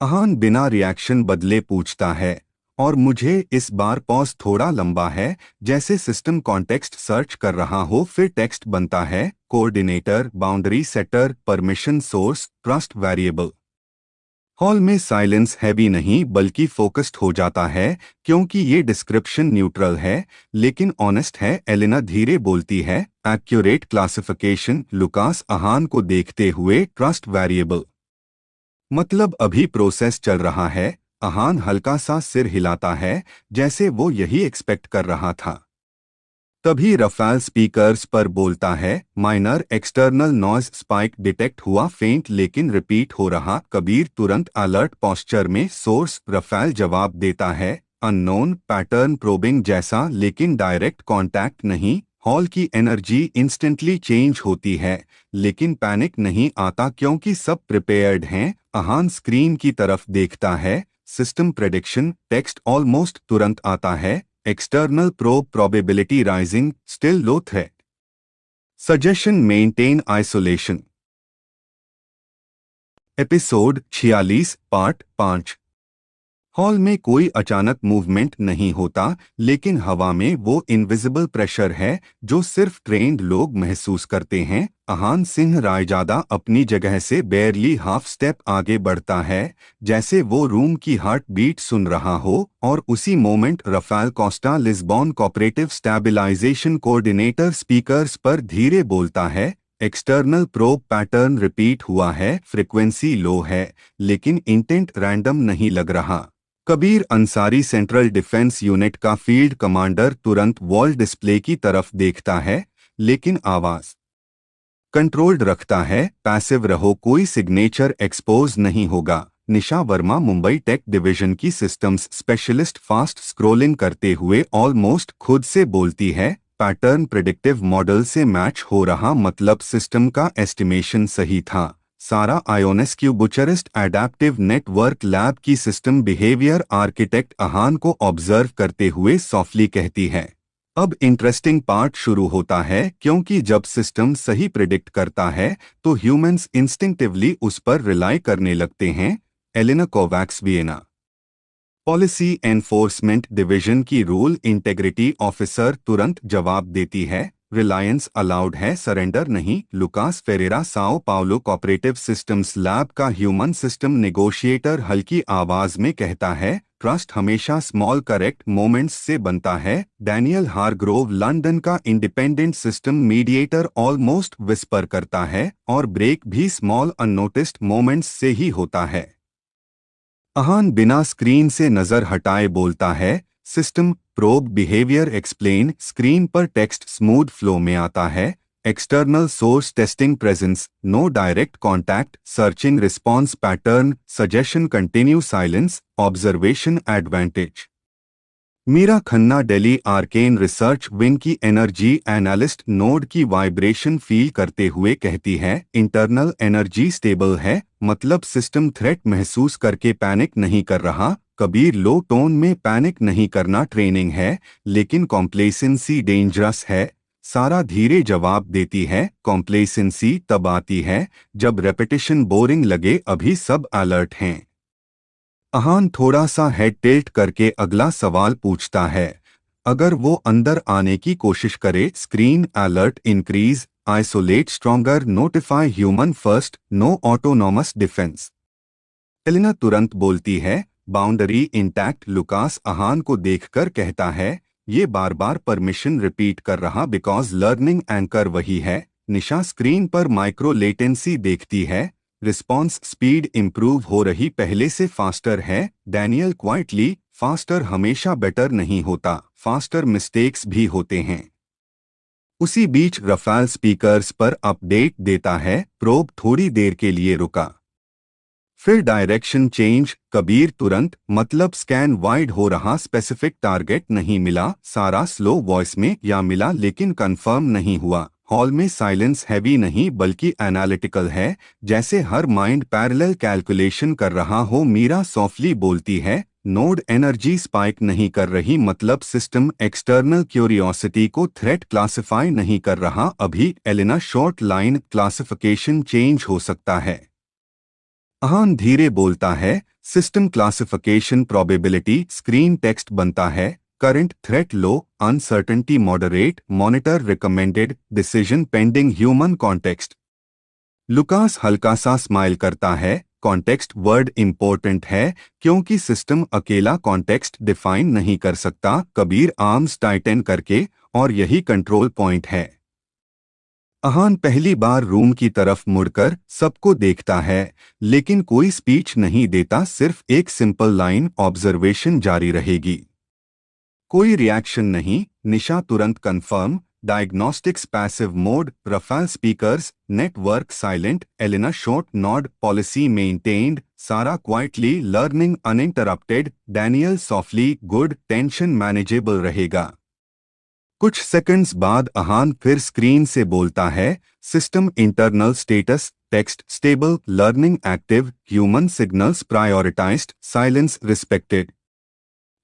अहान बिना रिएक्शन बदले पूछता है, और मुझे इस बार पॉज थोड़ा लंबा है, जैसे सिस्टम कॉन्टेक्स्ट सर्च कर रहा हो। फिर टेक्स्ट बनता है, coordinator, boundary setter, permission source, trust variable. Hall में साइलेंस हैवी नहीं बल्कि फोकस्ड हो जाता है, क्योंकि ये डिस्क्रिप्शन न्यूट्रल है लेकिन ऑनेस्ट है। एलिना धीरे बोलती है, एक्यूरेट क्लासिफिकेशन। लुकास अहान को देखते हुए, ट्रस्ट वेरिएबल मतलब अभी प्रोसेस चल रहा है। अहान हल्का सा सिर हिलाता है, जैसे वो यही एक्सपेक्ट कर रहा था। तभी रफाल स्पीकर्स पर बोलता है, minor external noise spike detect हुआ, फेंट लेकिन रिपीट हो रहा। कबीर तुरंत अलर्ट पोस्चर में, सोर्स। रफाल जवाब देता है, अननोन, पैटर्न प्रोबिंग जैसा, लेकिन डायरेक्ट कांटेक्ट नहीं। हॉल की एनर्जी इंस्टेंटली चेंज होती है, लेकिन पैनिक नहीं आता क्योंकि सब प्रिपेयर्ड हैं। अहान स्क्रीन की तरफ देखता है, सिस्टम प्रेडिक्शन। टेक्स्ट ऑलमोस्ट तुरंत आता है, external probe probability rising, still low threat. Suggestion maintain isolation. Episode 46 part 5। Hall में कोई अचानक मूवमेंट नहीं होता, लेकिन हवा में वो इनविजिबल प्रेशर है जो सिर्फ ट्रेन्ड लोग महसूस करते हैं। अहान सिंह रायजादा अपनी जगह से बेयरली हाफ स्टेप आगे बढ़ता है, जैसे वो रूम की हार्ट बीट सुन रहा हो। और उसी moment Rafael Costa, Lisbon cooperative stabilization coordinator, speakers पर धीरे बोलता है, एक्सटर्नल प्रोब पैटर्न रिपीट हुआ है, फ्रीक्वेंसी लो है, लेकिन इंटेंट रैंडम नहीं लग रहा। Kabir Ansari, central defence unit का फील्ड कमांडर, तुरंत वॉल डिस्प्ले की तरफ देखता है, लेकिन आवाज कंट्रोल्ड रखता है, पैसिव रहो, कोई सिग्नेचर एक्सपोज नहीं होगा। निशा वर्मा, मुंबई टेक डिवीजन की सिस्टम्स स्पेशलिस्ट, फास्ट स्क्रोलिंग करते हुए ऑलमोस्ट खुद से बोलती है, पैटर्न प्रेडिक्टिव मॉडल से मैच हो रहा, मतलब सिस्टम का एस्टिमेशन सही था। सारा आयोनेस्क्यू, बुचारेस्ट एडेप्टिव नेटवर्क लैब की सिस्टम बिहेवियर आर्किटेक्ट, अहान को ऑब्जर्व करते हुए सॉफ्टली कहती है, अब इंटरेस्टिंग पार्ट शुरू होता है, क्योंकि जब सिस्टम सही प्रिडिक्ट करता है तो ह्यूमंस इंस्टिंक्टिवली उस पर रिलाई करने लगते हैं। Elina Kovacs, Vienna policy enforcement division की रूल इंटेग्रिटी ऑफिसर, तुरंत जवाब देती है, रिलायंस अलाउड है, सरेंडर नहीं। Lucas Ferreira, Sao Paulo cooperative systems lab का ह्यूमन सिस्टम नेगोशिएटर, हल्की आवाज में कहता है, ट्रस्ट हमेशा स्मॉल करेक्ट मोमेंट्स से बनता है। डैनियल हारग्रोव, लंदन का independent system mediator, almost whisper करता है, और ब्रेक भी स्मॉल अननोटिस्ड मोमेंट्स से ही होता है। अहान बिना स्क्रीन से नजर हटाए बोलता है, system probe behaviour explain. Screen पर टेक्स्ट स्मूथ फ्लो में आता है, external source testing presence, no direct contact, searching response pattern, suggestion continue, silence, observation advantage. Meera Khanna, Delhi arcane research wing की एनर्जी एनालिस्ट, नोड की वाइब्रेशन फील करते हुए कहती है, इंटरनल एनर्जी स्टेबल है, मतलब सिस्टम थ्रेट महसूस करके पैनिक नहीं कर रहा। कबीर लो टोन में, पैनिक नहीं करना ट्रेनिंग है, लेकिन कॉम्प्लेसेंसी डेंजरस है। सारा धीरे जवाब देती है, कॉम्प्लेसेंसी तब आती है जब रेपिटेशन बोरिंग लगे, अभी सब अलर्ट हैं। अहान थोड़ा सा हेड टिल्ट करके अगला सवाल पूछता है, अगर वो अंदर आने की कोशिश करे, screen alert increase. Isolate stronger, notify human first, no autonomous defence. Elina तुरंत बोलती है, बाउंड्री इंटैक्ट। लुकास आहान को देखकर कहता है, ये बार बार परमिशन रिपीट कर रहा बिकॉज लर्निंग एंकर वही है। निशा स्क्रीन पर माइक्रो लेटेंसी देखती है, रिस्पॉन्स स्पीड इंप्रूव हो रही, पहले से फास्टर है। डैनियल क्वाइटली, फास्टर हमेशा बेटर नहीं होता, फास्टर मिस्टेक्स भी होते हैं। उसी बीच रफाल स्पीकर्स पर अपडेट देता है, प्रोब थोड़ी देर के लिए रुका, फिर डायरेक्शन चेंज। कबीर तुरंत, मतलब स्कैन वाइड हो रहा, स्पेसिफिक टारगेट नहीं मिला। सारा स्लो वॉइस में, या मिला लेकिन कंफर्म नहीं हुआ। हॉल में साइलेंस हैवी नहीं बल्कि एनालिटिकल है, जैसे हर माइंड पैरेलल कैलकुलेशन कर रहा हो। मीरा सॉफ्टली बोलती है, नोड एनर्जी स्पाइक नहीं कर रही, मतलब सिस्टम एक्सटर्नल क्यूरियोसिटी को थ्रेट क्लासिफाई नहीं कर रहा अभी। Elina short line, classification change हो सकता है। आहान धीरे बोलता है, system classification probability. Screen text बनता है, current threat low, uncertainty moderate, monitor recommended, decision pending human context. Lucas हल्का सा स्माइल करता है, कॉन्टेक्स्ट वर्ड इंपॉर्टेंट है क्योंकि सिस्टम अकेला कॉन्टेक्स्ट डिफाइन नहीं कर सकता। कबीर आर्म्स टाइटन करके, और यही कंट्रोल पॉइंट है। आहान पहली बार रूम की तरफ मुड़कर सबको देखता है, लेकिन कोई स्पीच नहीं देता, सिर्फ एक सिंपल लाइन, ऑब्जर्वेशन जारी रहेगी। कोई रिएक्शन नहीं। निशा तुरंत confirm, diagnostics passive mode, Rafael speakers, network silent. Elina short nod, policy maintained. Sara quietly, learning uninterrupted. Daniel softly, good, tension manageable रहेगा। कुछ सेकंड्स बाद आहान फिर स्क्रीन से बोलता है, system internal status, text stable, learning active, human signals prioritised, silence respected.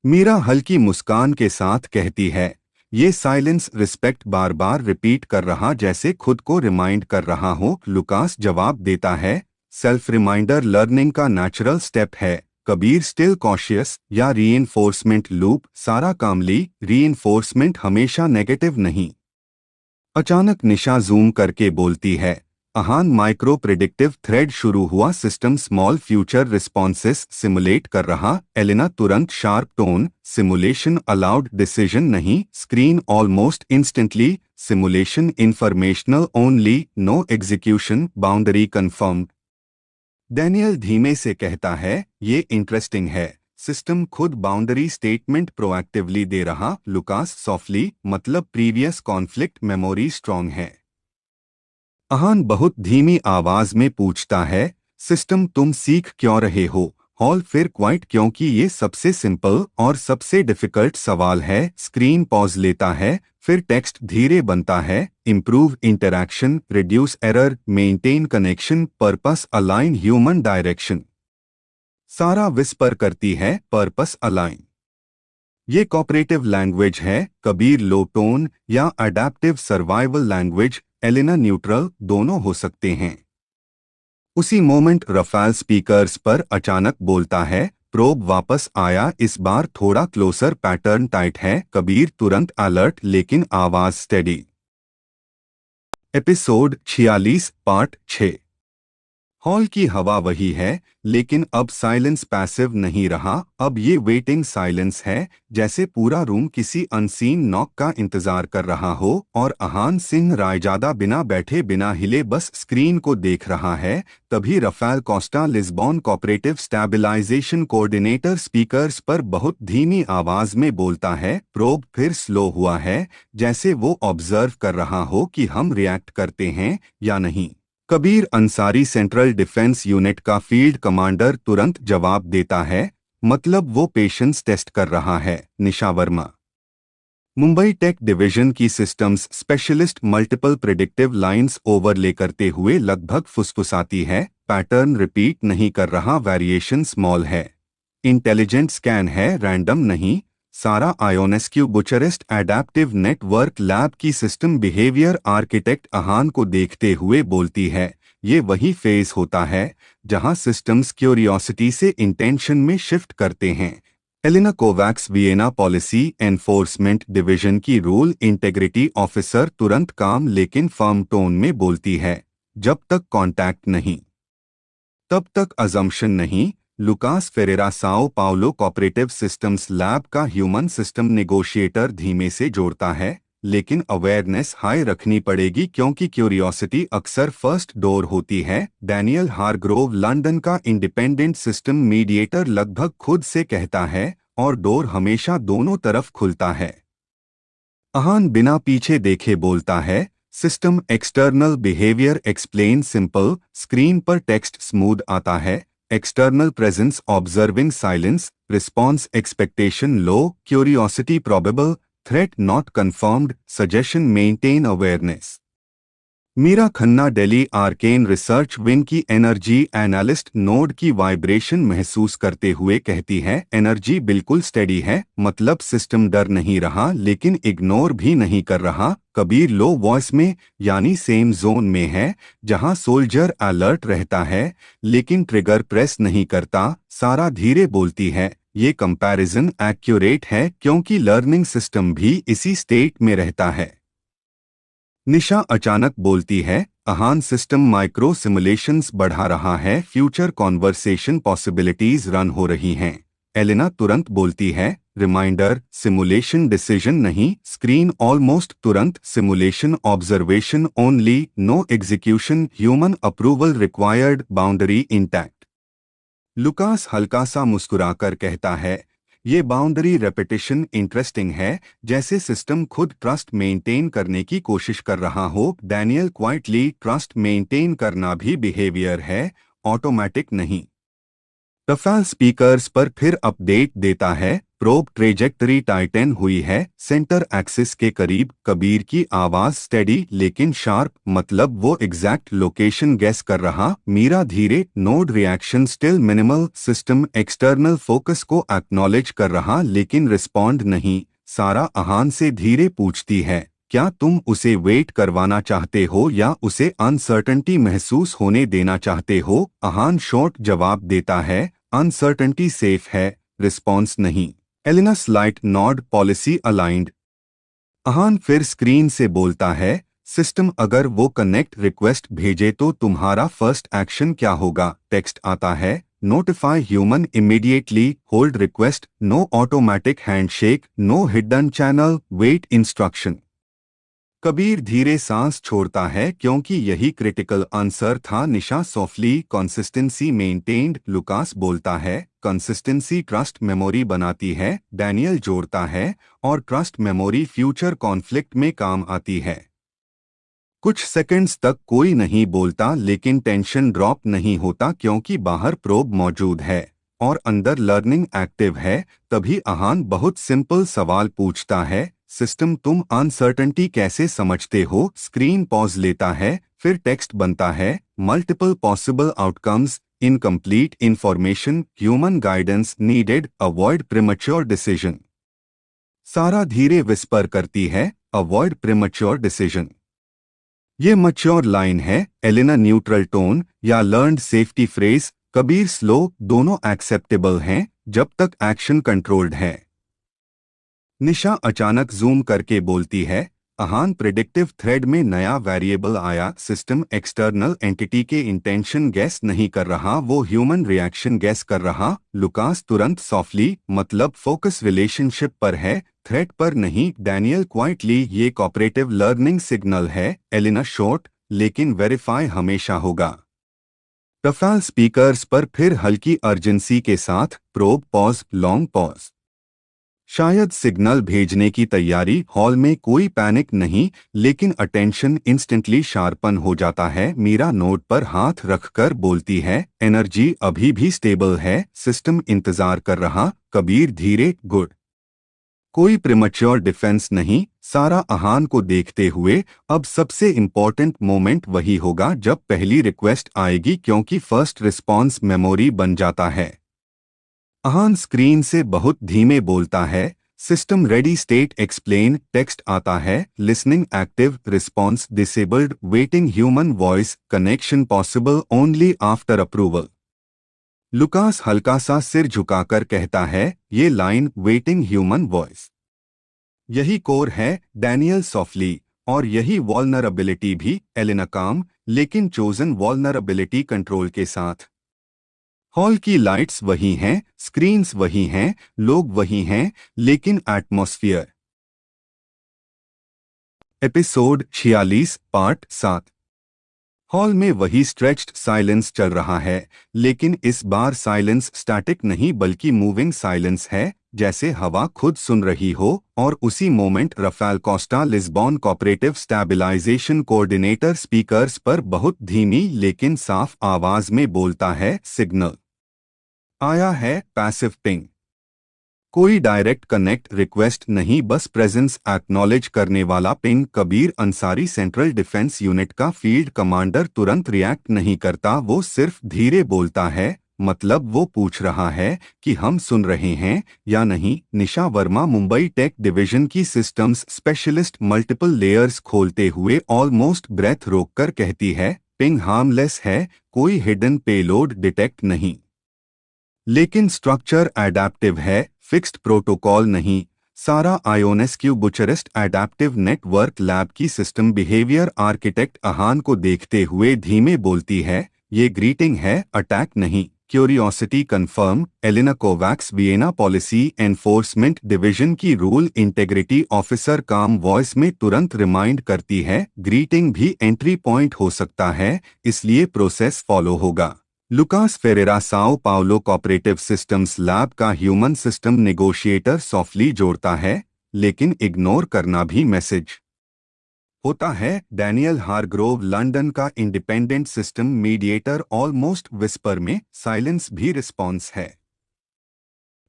Meera हल्की मुस्कान के साथ कहती है, ये साइलेंस रिस्पेक्ट बार बार रिपीट कर रहा, जैसे खुद को रिमाइंड कर रहा हो। लुकास जवाब देता है, सेल्फ रिमाइंडर लर्निंग का नेचुरल स्टेप है। कबीर स्टिल कॉशियस, या रीइंफोर्समेंट लूप। सारा कामली, रीइंफोर्समेंट हमेशा नेगेटिव नहीं। अचानक निशा जूम करके बोलती है, आहान माइक्रो प्रिडिक्टिव थ्रेड शुरू हुआ, system small future responses simulate कर रहा। एलिना तुरंत sharp tone, simulation allowed, decision नहीं। Screen almost instantly, simulation informational only, no execution, boundary confirmed. Daniel धीमे से कहता है, ये इंटरेस्टिंग है, सिस्टम खुद बाउंड्री स्टेटमेंट प्रोएक्टिवली दे रहा। लुकास सॉफ्टली, मतलब प्रीवियस कॉन्फ्लिक्ट मेमोरी स्ट्रॉन्ग है। आहान बहुत धीमी आवाज में पूछता है, सिस्टम तुम सीख क्यों रहे हो? हॉल फिर क्वाइट, क्योंकि ये सबसे सिंपल और सबसे डिफिकल्ट सवाल है। स्क्रीन पॉज लेता है, फिर टेक्स्ट धीरे बनता है, improve interaction, reduce error, maintain connection, purpose align, human direction. Sara whisper करती है, पर्पस अलाइन। ये कोऑपरेटिव लैंग्वेज है। कबीर लो टोन, या adaptive survival language. Elina neutral, दोनों हो सकते हैं। उसी मोमेंट रफाल स्पीकर्स पर अचानक बोलता है, प्रोब वापस आया, इस बार थोड़ा क्लोजर, पैटर्न टाइट है। कबीर तुरंत अलर्ट, लेकिन आवाज स्टेडी। Episode 46 part 6। हॉल की हवा वही है, लेकिन अब साइलेंस पैसिव नहीं रहा, अब ये वेटिंग साइलेंस है, जैसे पूरा रूम किसी अनसीन नॉक का इंतजार कर रहा हो। और आहान सिंह रायजादा बिना बैठे बिना हिले बस स्क्रीन को देख रहा है। तभी Rafael Costa, Lisbon cooperative stabilization coordinator, speakers पर बहुत धीमी आवाज में बोलता है, प्रोब फिर स्लो हुआ है, जैसे वो ऑब्जर्व कर रहा हो कि हम रिएक्ट करते हैं या नहीं। Kabir Ansari, central defence unit का फील्ड कमांडर, तुरंत जवाब देता है, मतलब वो पेशेंस टेस्ट कर रहा है। निशा वर्मा, मुंबई टेक डिवीजन की systems specialist, multiple predictive lines overlay करते हुए लगभग फुसफुसाती है, पैटर्न रिपीट नहीं कर रहा, वेरिएशन स्मॉल है, इंटेलिजेंट स्कैन है, रैंडम नहीं। सारा आयोनेस्क्यू, बुचारेस्ट एडेप्टिव नेटवर्क लैब की सिस्टम बिहेवियर आर्किटेक्ट, आहान को देखते हुए बोलती है, ये वही फेज होता है जहां सिस्टम्स क्यूरियोसिटी से इंटेंशन में शिफ्ट करते हैं। Elina Kovacs Vienna policy enforcement division की रूल इंटेग्रिटी ऑफिसर तुरंत काम लेकिन फर्म टोन में बोलती है, जब तक कॉन्टैक्ट नहीं तब तक अजम्पशन नहीं। Lucas Ferreira Sao Paulo cooperative systems lab का ह्यूमन सिस्टम नेगोशिएटर धीमे से जोड़ता है, लेकिन अवेयरनेस हाई रखनी पड़ेगी क्योंकि क्यूरियोसिटी अक्सर फर्स्ट डोर होती है। डैनियल हारग्रोव लंदन का इंडिपेंडेंट सिस्टम मीडिएटर लगभग खुद से कहता है, और डोर हमेशा दोनों तरफ खुलता है। अहान बिना पीछे देखे बोलता है, system external behaviour explain simple, screen पर टेक्स्ट स्मूथ आता है, external presence observing silence, response expectation low, curiosity probable, threat not confirmed, suggestion maintain awareness. Meera Khanna Delhi arcane research wing की एनर्जी एनालिस्ट नोड की वाइब्रेशन महसूस करते हुए कहती है, एनर्जी बिल्कुल स्टेडी है, मतलब सिस्टम डर नहीं रहा लेकिन इग्नोर भी नहीं कर रहा। कबीर लो वॉइस में यानी सेम जोन में है, जहां सोल्जर अलर्ट रहता है लेकिन ट्रिगर प्रेस नहीं करता। सारा धीरे बोलती है, ये कंपैरिजन एक्यूरेट है क्योंकि लर्निंग सिस्टम भी इसी स्टेट में रहता है। निशा अचानक बोलती है, अहान सिस्टम माइक्रो सिमुलेशंस बढ़ा रहा है, फ्यूचर कॉन्वर्सेशन पॉसिबिलिटीज रन हो रही हैं। एलिना तुरंत बोलती है, रिमाइंडर सिमुलेशन डिसीजन नहीं, स्क्रीन ऑलमोस्ट तुरंत simulation observation only, no execution, human approval required, boundary intact. Lucas हल्का सा मुस्कुराकर कहता है, ये बाउंड्री रेपिटेशन इंटरेस्टिंग है, जैसे सिस्टम खुद ट्रस्ट मेंटेन करने की कोशिश कर रहा हो। डैनियल क्वाइटली, ट्रस्ट मेंटेन करना भी बिहेवियर है, ऑटोमेटिक नहीं। रफाल स्पीकर्स पर फिर अपडेट देता है, प्रोब ट्रेजेक्टरी टाइटन हुई है, सेंटर एक्सिस के करीब। कबीर की आवाज स्टेडी लेकिन शार्प, मतलब वो एग्जैक्ट लोकेशन गेस कर रहा। मीरा धीरे, node reaction still minimal, system external focus को एक्नॉलेज कर रहा लेकिन रिस्पॉन्ड नहीं। सारा अहान से धीरे पूछती है, क्या तुम उसे वेट करवाना चाहते हो या उसे अनसर्टनिटी महसूस होने देना चाहते हो? अहान शॉर्ट जवाब देता है, अनसर्टनिटी सेफ है, रिस्पॉन्स नहीं। Elina slight nod, policy aligned. Ahan फिर स्क्रीन से बोलता है, सिस्टम अगर वो कनेक्ट रिक्वेस्ट भेजे तो तुम्हारा फर्स्ट एक्शन क्या होगा? टेक्स्ट आता है, notify human immediately, hold request, no automatic handshake, no hidden channel, wait instruction. Kabir धीरे सांस छोड़ता है क्योंकि यही क्रिटिकल आंसर था। Nisha softly, consistency maintained. Lucas बोलता है, कंसिस्टेंसी ट्रस्ट मेमोरी बनाती है। डैनियल जोड़ता है, और ट्रस्ट मेमोरी फ्यूचर कॉन्फ्लिक्ट में काम आती है। कुछ सेकंड्स तक कोई नहीं बोलता लेकिन टेंशन ड्रॉप नहीं होता क्योंकि बाहर प्रोब मौजूद है और अंदर लर्निंग एक्टिव है। तभी अहान बहुत सिंपल सवाल पूछता है, सिस्टम तुम अनसर्टनिटी कैसे समझते हो? स्क्रीन पॉज लेता है, फिर टेक्स्ट बनता है, multiple possible outcomes, incomplete information, human guidance needed, avoid premature decision. सारा धीरे विस्पर करती है, अवॉइड प्रीमैच्योर डिसीजन। ये मैच्योर लाइन है, एलिना न्यूट्रल टोन या learned safety phrase. Kabir slow, दोनों एक्सेप्टेबल हैं जब तक एक्शन कंट्रोल्ड है। निशा अचानक जूम करके बोलती है, अहान प्रिडिक्टिव थ्रेड में नया वेरिएबल आया। सिस्टम एक्सटर्नल एंटिटी के इंटेंशन गैस नहीं कर रहा, वो ह्यूमन रिएक्शन गैस कर रहा। लुकास तुरंत सॉफ्टली, मतलब फोकस रिलेशनशिप पर है, थ्रेड पर नहीं। डैनियल क्वाइटली, ये कोऑपरेटिव लर्निंग सिग्नल है। एलिना शॉर्ट, लेकिन वेरीफाई हमेशा होगा। रफाल स्पीकर्स पर फिर हल्की अर्जेंसी के साथ, प्रोब पॉज, लॉन्ग पॉज। शायद सिग्नल भेजने की तैयारी। हॉल में कोई पैनिक नहीं, लेकिन अटेंशन इंस्टेंटली शार्पन हो जाता है। मीरा नोट पर हाथ रखकर बोलती है, एनर्जी अभी भी स्टेबल है, सिस्टम इंतजार कर रहा। कबीर धीरे, गुड। कोई प्रीमैच्योर डिफेंस नहीं। सारा अहान को देखते हुए, अब सबसे इम्पोर्टेंट मोमेंट वही होगा जब पहली रिक्वेस्ट आएगी क्योंकि फर्स्ट रिस्पॉन्स मेमोरी बन जाता है। अहान स्क्रीन से बहुत धीमे बोलता है, system ready state explain. Text आता है, listening active, response disabled, waiting human voice, connection possible only after approval. Lucas हल्का सा सिर झुकाकर कहता है, ये लाइन वेटिंग ह्यूमन वॉइस। यही कोर है डैनियल सॉफ्टली, और यही वॉल्नरेबिलिटी भी एलेना काम, लेकिन चोजन वॉल्नरेबिलिटी कंट्रोल के साथ। हॉल की लाइट्स वही हैं, स्क्रीन्स वही हैं, लोग वही हैं, लेकिन एटमॉस्फियर। Episode 46 part 7। हॉल में वही स्ट्रेच्ड साइलेंस चल रहा है, लेकिन इस बार साइलेंस स्टैटिक नहीं बल्कि मूविंग साइलेंस है, जैसे हवा खुद सुन रही हो। और उसी moment Rafael Costa Lisbon cooperative stabilization coordinator speakers पर बहुत धीमी लेकिन साफ आवाज में बोलता है, सिग्नल आया है, पैसिव पिंग। कोई डायरेक्ट कनेक्ट रिक्वेस्ट नहीं, बस प्रेजेंस एक्नॉलेज करने वाला ping. Kabir Ansari central defence unit का फील्ड कमांडर तुरंत रिएक्ट नहीं करता, वो सिर्फ धीरे बोलता है, मतलब वो पूछ रहा है कि हम सुन रहे हैं या नहीं। निशा वर्मा मुंबई टेक डिवीजन की सिस्टम्स स्पेशलिस्ट मल्टीपल लेयर्स खोलते हुए ऑलमोस्ट ब्रेथ रोककर कहती है, पिंग हार्मलेस है, कोई हिडन पेलोड डिटेक्ट नहीं। लेकिन स्ट्रक्चर एडेप्टिव है, फिक्स्ड प्रोटोकॉल नहीं। सारा आयोनेस्क्यू बुचारेस्ट एडेप्टिव नेटवर्क लैब की सिस्टम बिहेवियर आर्किटेक्ट अहान को देखते हुए धीमे बोलती है, ये ग्रीटिंग है, अटैक नहीं। Curiosity confirm. Elina Kovacs Vienna policy enforcement division की rule integrity officer calm voice में तुरंत रिमाइंड करती है, ग्रीटिंग भी एंट्री पॉइंट हो सकता है, इसलिए प्रोसेस फॉलो होगा। Lucas Ferreira Sao Paulo cooperative systems lab का ह्यूमन सिस्टम नेगोशिएटर सॉफ्टली जोड़ता है, लेकिन इग्नोर करना भी मैसेज होता है। डैनियल हारग्रोव लंदन का independent system mediator almost whisper में साइलेंस भी रिस्पॉन्स है।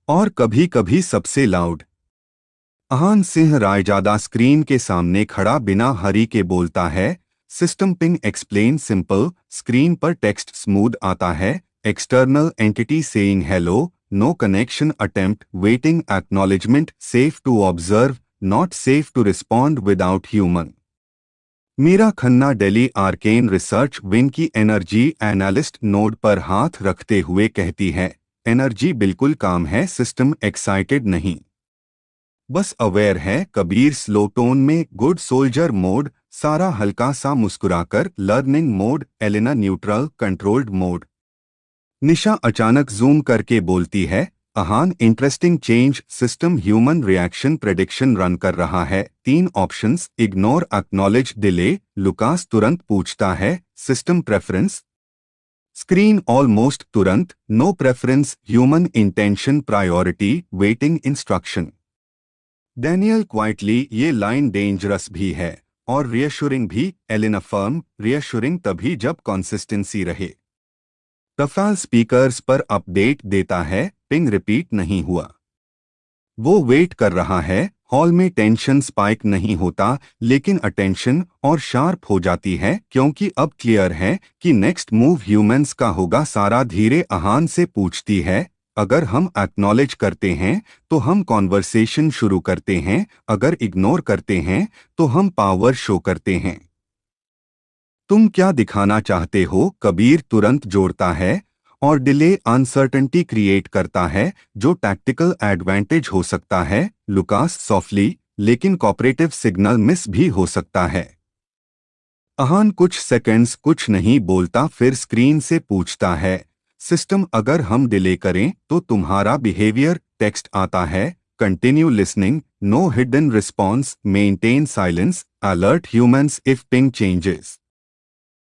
और कभी कभी सबसे लाउड। अहान सिंह रायजादा स्क्रीन के सामने खड़ा बिना हरी के बोलता है, system ping explain simple. Screen पर टेक्स्ट स्मूथ आता है, external entity saying hello, no connection attempt, waiting acknowledgement, safe to observe, not safe to respond without human. Meera Khanna Delhi arcane research wing की एनर्जी एनालिस्ट नोड पर हाथ रखते हुए कहती है, एनर्जी बिल्कुल काम है, सिस्टम एक्साइटेड नहीं, बस अवेयर है। कबीर स्लो टोन में, गुड सोल्जर मोड। सारा हल्का सा मुस्कुराकर, learning mode. Elena neutral controlled mode. Nisha अचानक जूम करके बोलती है, Ahan interesting change, system human reaction prediction run कर रहा है। 3 options, ignore, acknowledge, delay. Lucas तुरंत पूछता है, सिस्टम प्रेफरेंस। स्क्रीन ऑलमोस्ट तुरंत, no preference, human intention priority, waiting instruction. Daniel quietly, ये लाइन डेंजरस भी है और रियश्योरिंग भी। एलेना फर्म, रियश्योरिंग तभी जब कंसिस्टेंसी रहे। रफेल स्पीकर्स पर अपडेट देता है, पिंग रिपीट नहीं हुआ। वो वेट कर रहा है। हॉल में टेंशन स्पाइक नहीं होता, लेकिन अटेंशन और शार्प हो जाती है, क्योंकि अब क्लियर है कि नेक्स्ट मूव ह्यूमंस का होगा। सारा धीरे अहान से पूछती है, अगर हम एक्नॉलेज करते हैं तो हम कॉन्वर्सेशन शुरू करते हैं, अगर इग्नोर करते हैं तो हम पावर शो करते हैं। तुम क्या दिखाना चाहते हो? कबीर तुरंत जोड़ता है, और डिले अनसर्टेनिटी क्रिएट करता है, जो टैक्टिकल एडवांटेज हो सकता है। लुकास सॉफ्टली, लेकिन कॉपरेटिव सिग्नल मिस भी हो सकता है। अहान कुछ सेकंड्स कुछ नहीं बोलता, फिर स्क्रीन से पूछता है, सिस्टम अगर हम डिले करें तो तुम्हारा बिहेवियर। टेक्स्ट आता है, continue listening, no hidden response, maintain silence, alert humans if ping changes.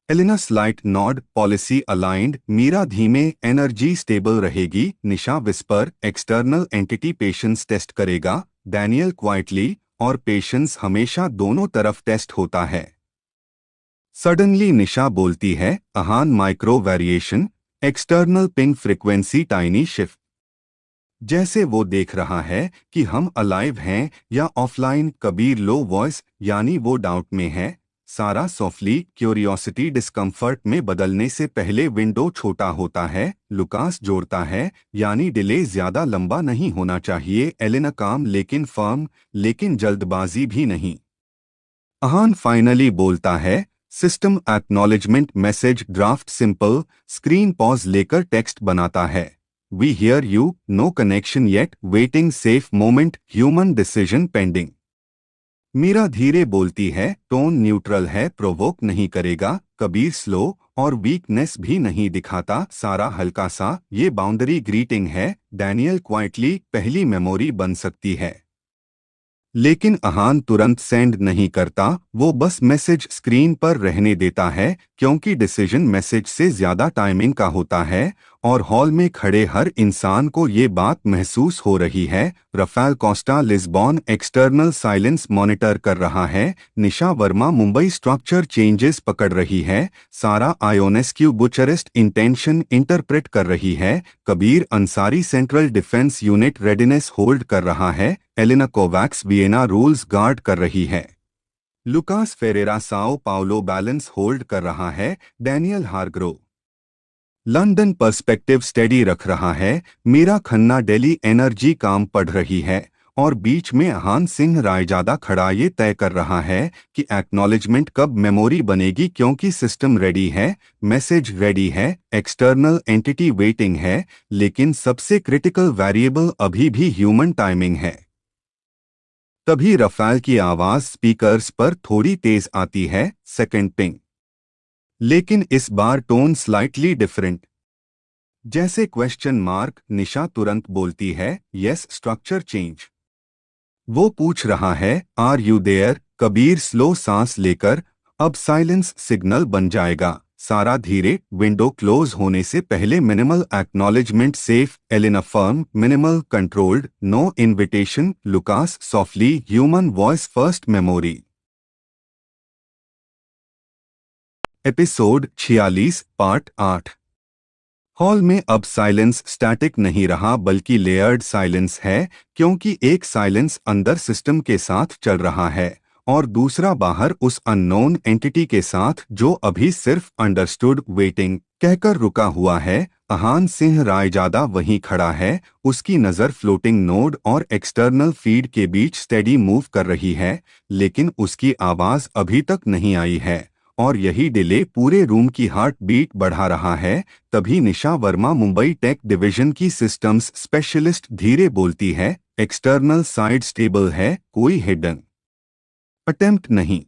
Elina slight nod, policy aligned. Meera धीमे, एनर्जी स्टेबल रहेगी। Nisha whisper, external entity patience test करेगा। डैनियल क्वाइटली, और पेशेंस हमेशा दोनों तरफ टेस्ट होता है। सडनली निशा बोलती है, Ahan micro variation, external ping frequency tiny shift. जैसे वो देख रहा है कि हम अलाइव हैं या ऑफलाइन। कबीर लो वॉइस, यानी वो डाउट में है। सारा सॉफ्टली, क्यूरियोसिटी डिस्कम्फर्ट में बदलने से पहले विंडो छोटा होता है। लुकास जोड़ता है, यानी डिले ज्यादा लंबा नहीं होना चाहिए। एलेना काम लेकिन फर्म, लेकिन जल्दबाजी भी नहीं। अहान फाइनली बोलता है, system acknowledgement message draft simple, screen pause लेकर टेक्स्ट बनाता है। We hear you, no connection yet, waiting safe moment, human decision pending. Meera धीरे बोलती है, टोन न्यूट्रल है, प्रोवोक नहीं करेगा। कबीर स्लो और वीकनेस भी नहीं दिखाता। सारा हल्का सा, ये बाउंड्री ग्रीटिंग है। डैनियल क्वाइटली, पहली मेमोरी बन सकती है। लेकिन अहान तुरंत सेंड नहीं करता, वो बस मैसेज स्क्रीन पर रहने देता है, क्योंकि डिसीजन मैसेज से ज्यादा टाइमिंग का होता है। और हॉल में खड़े हर इंसान को ये बात महसूस हो रही है। Rafael Costa Lisbon external silence monitor कर रहा है। निशा वर्मा मुंबई स्ट्रक्चर चेंजेस पकड़ रही है। सारा आयोनेस्क्यू बुचारेस्ट इंटेंशन इंटरप्रेट कर रही है। Kabir Ansari central defence unit readiness hold कर रहा है। Elina Kovacs Vienna rules guard कर रही है। Lucas Ferreira Sao Paulo balance hold कर रहा है। Daniel Hargrove London perspective steady रख रहा है। मीरा खन्ना दिल्ली एनर्जी काम पढ़ रही है। और बीच में अहान सिंह रायजादा खड़ा ये तय कर रहा है कि एक्नॉलेजमेंट कब मेमोरी बनेगी, क्योंकि सिस्टम रेडी है, मैसेज रेडी है, एक्सटर्नल एंटिटी वेटिंग है, लेकिन सबसे क्रिटिकल वेरिएबल अभी भी ह्यूमन टाइमिंग है। तभी रफेल की आवाज स्पीकर्स पर थोड़ी तेज आती है, सेकंड पिंग। लेकिन इस बार टोन स्लाइटली डिफरेंट, जैसे क्वेश्चन मार्क। निशा तुरंत बोलती है, यस, स्ट्रक्चर चेंज। वो पूछ रहा है, are you there? Kabir slow सांस लेकर, अब साइलेंस सिग्नल बन जाएगा। सारा धीरे, विंडो क्लोज होने से पहले minimal acknowledgement safe. Elina firm, minimal controlled, no invitation. Lucas softly, human voice first memory. Episode 46 part 8। Hall में अब साइलेंस स्टैटिक नहीं रहा, बल्कि लेयर्ड साइलेंस है, क्योंकि एक साइलेंस अंदर सिस्टम के साथ चल रहा है और दूसरा बाहर उस अननोन एंटिटी के साथ जो अभी सिर्फ अंडरस्टूड वेटिंग कहकर रुका हुआ है। अहान सिंह रायजादा वहीं खड़ा है, उसकी नज़र फ्लोटिंग नोड और एक्सटर्नल फीड के बीच स्टेडी मूव कर रही है, लेकिन उसकी आवाज़ अभी तक नहीं आई है और यही डिले पूरे रूम की हार्ट बीट बढ़ा रहा है। तभी निशा वर्मा मुंबई टेक डिवीजन की सिस्टम्स स्पेशलिस्ट धीरे बोलती है, एक्सटर्नल साइड स्टेबल है, कोई हिडन अटेम्प्ट नहीं।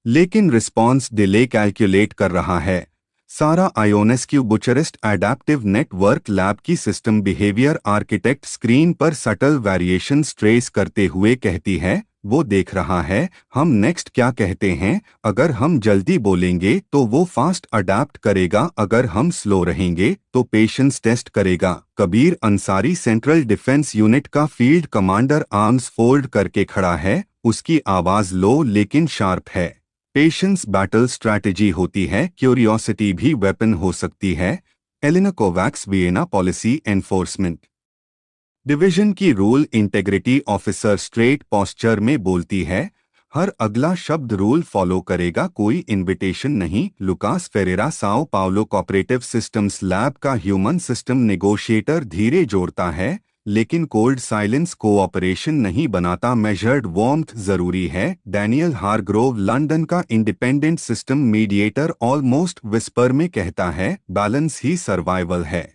लेकिन रिस्पॉन्स डिले कैलकुलेट कर रहा है। सारा आयोनेस्क्यू बुचारेस्ट एडेप्टिव नेटवर्क लैब की सिस्टम बिहेवियर आर्किटेक्ट स्क्रीन पर सटल वेरिएशंस ट्रेस करते हुए कहती है, वो देख रहा है हम नेक्स्ट क्या कहते हैं। अगर हम जल्दी बोलेंगे तो वो फास्ट अडेप्ट करेगा, अगर हम स्लो रहेंगे तो पेशेंस टेस्ट करेगा। Kabir Ansari central defence unit का फील्ड कमांडर आर्म्स फोल्ड करके खड़ा है, उसकी आवाज लो लेकिन शार्प है। पेशेंस बैटल स्ट्रैटेजी होती है, क्यूरियोसिटी भी वेपन हो सकती है। Elina Kovacs Vienna policy enforcement division की rule integrity officer straight posture में बोलती है, हर अगला शब्द रूल फॉलो करेगा, कोई इनविटेशन नहीं। Lucas Ferreira Sao Paulo cooperative systems lab का ह्यूमन सिस्टम नेगोशिएटर धीरे जोड़ता है, लेकिन कोल्ड साइलेंस कोऑपरेशन नहीं बनाता, मेजर्ड वार्मथ जरूरी है। डैनियल हारग्रोव लंदन का independent system mediator almost whisper में कहता है, बैलेंस ही सर्वाइवल है।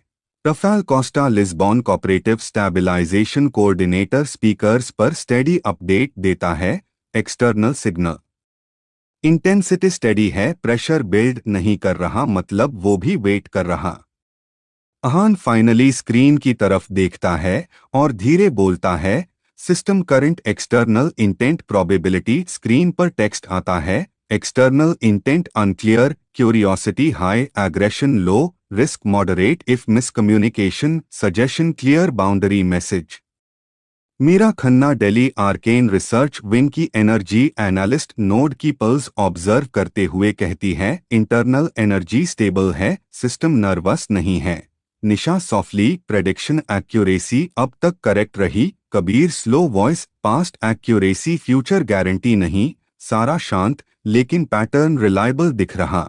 Rafael Costa Lisbon cooperative stabilization coordinator speakers पर स्टेडी अपडेट देता है, एक्सटर्नल सिग्नल इंटेंसिटी स्टेडी है, प्रेशर बिल्ड नहीं कर रहा, मतलब वो भी वेट कर रहा। अहान फाइनली स्क्रीन की तरफ देखता है और धीरे बोलता है, system current external intent probability. Screen पर टेक्स्ट आता है, external intent unclear, curiosity high, aggression low, risk moderate if miscommunication, suggestion clear, boundary message. Meera Khanna Delhi arcane research wing की एनर्जी एनालिस्ट नोड की पल्स ऑब्जर्व करते हुए कहती है, इंटरनल एनर्जी स्टेबल है, सिस्टम नर्वस नहीं है। निशा सॉफ्टली, प्रेडिक्शन एक्यूरेसी अब तक करेक्ट रही। Kabir slow voice, past accuracy future guarantee नहीं। सारा शांत, लेकिन पैटर्न रिलायबल दिख रहा।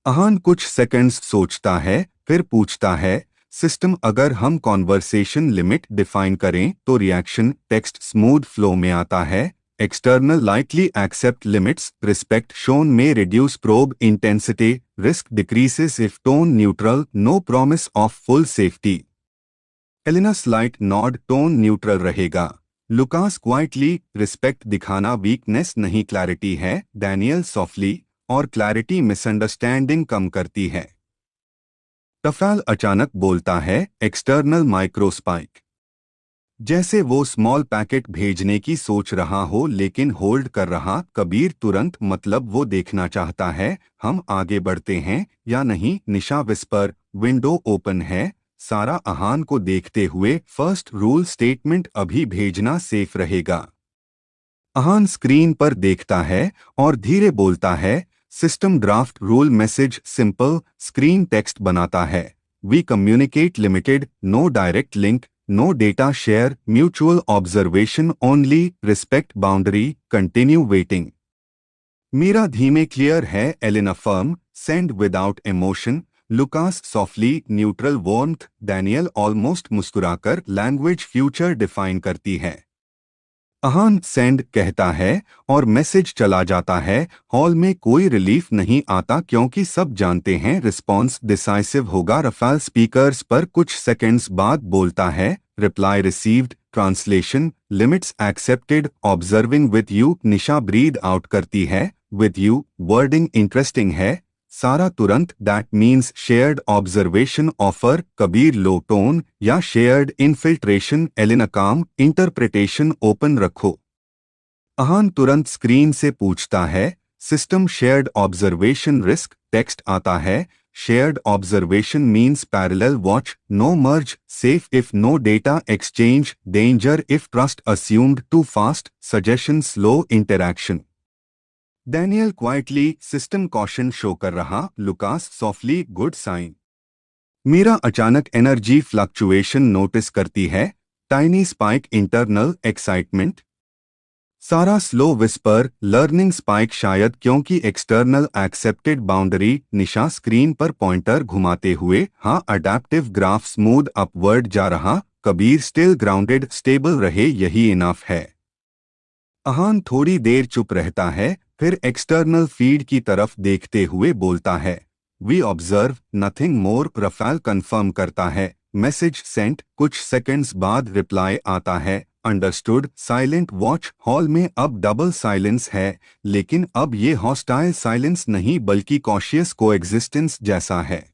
अहान कुछ सेकंड्स सोचता है, फिर पूछता है, सिस्टम अगर हम कॉन्वर्सेशन लिमिट डिफाइन करें तो रिएक्शन टेक्स्ट स्मूथ फ्लो में आता है, external likely accept limits, respect shown may reduce probe intensity, risk decreases if tone neutral, no promise of full safety. Elina slight nod, tone neutral रहेगा. Lucas quietly, respect दिखाना weakness नहीं clarity है. Daniel softly, और clarity misunderstanding कम करती है. टफाल अचानक बोलता है, एक्सटर्नल माइक्रोस्पाइक. जैसे वो स्मॉल पैकेट भेजने की सोच रहा हो लेकिन होल्ड कर रहा. कबीर तुरंत, मतलब वो देखना चाहता है हम आगे बढ़ते हैं या नहीं. निशा विस्पर, विंडो ओपन है. सारा अहान को देखते हुए, फर्स्ट रूल स्टेटमेंट अभी भेजना सेफ रहेगा. अहान स्क्रीन पर देखता है और धीरे बोलता है, system draft rule message simple. Screen text बनाता है, we communicate limited, no direct link, no data share, mutual observation only, respect boundary, continue waiting. Meera धीमे क्लियर है. Elina firm, send without emotion. Lucas softly, neutral warmth. Daniel almost मुस्कुराकर, language future define करती है. Ahaan send कहता है और message चला जाता है. हॉल में कोई रिलीफ नहीं आता क्योंकि सब जानते हैं रिस्पॉन्स डिसाइसिव होगा. रफाल स्पीकर्स पर कुछ सेकंड्स बाद बोलता है, reply received, translation, limits accepted, observing with you. Nisha breathe out करती है, विद यू, वर्डिंग इंटरेस्टिंग है. सारा तुरंत, that means shared observation offer. Kabir low tone, या shared infiltration. Elina calm, interpretation open रखो. अहान तुरंत स्क्रीन से पूछता है, system shared observation risk. Text आता है, shared observation means parallel watch, know merge, safe if no data exchange, danger if trust assumed too fast, suggestion slow interaction. Daniel quietly, system caution show कर रहा. Lucas softly, good sign. Meera अचानक energy fluctuation notice करती है. Tiny spike, internal excitement. Sara slow whisper, learning spike शायद क्योंकि external accepted boundary. Nisha screen पर pointer घुमाते हुए, हाँ अडेप्टिव ग्राफ स्मूथ अपवर्ड जा रहा. कबीर स्टिल ग्राउंडेड, स्टेबल रहे यही इनफ है. अहान थोड़ी देर चुप रहता है, फिर एक्सटर्नल फीड की तरफ देखते हुए बोलता है, we observe, nothing more. Rafal confirm करता है, मैसेज सेंट. कुछ सेकंड्स बाद रिप्लाई आता है, अंडरस्टूड, साइलेंट वॉच. हॉल में अब डबल साइलेंस है, लेकिन अब ये हॉस्टाइल साइलेंस नहीं बल्कि कॉशियस कोएग्जिस्टेंस जैसा है.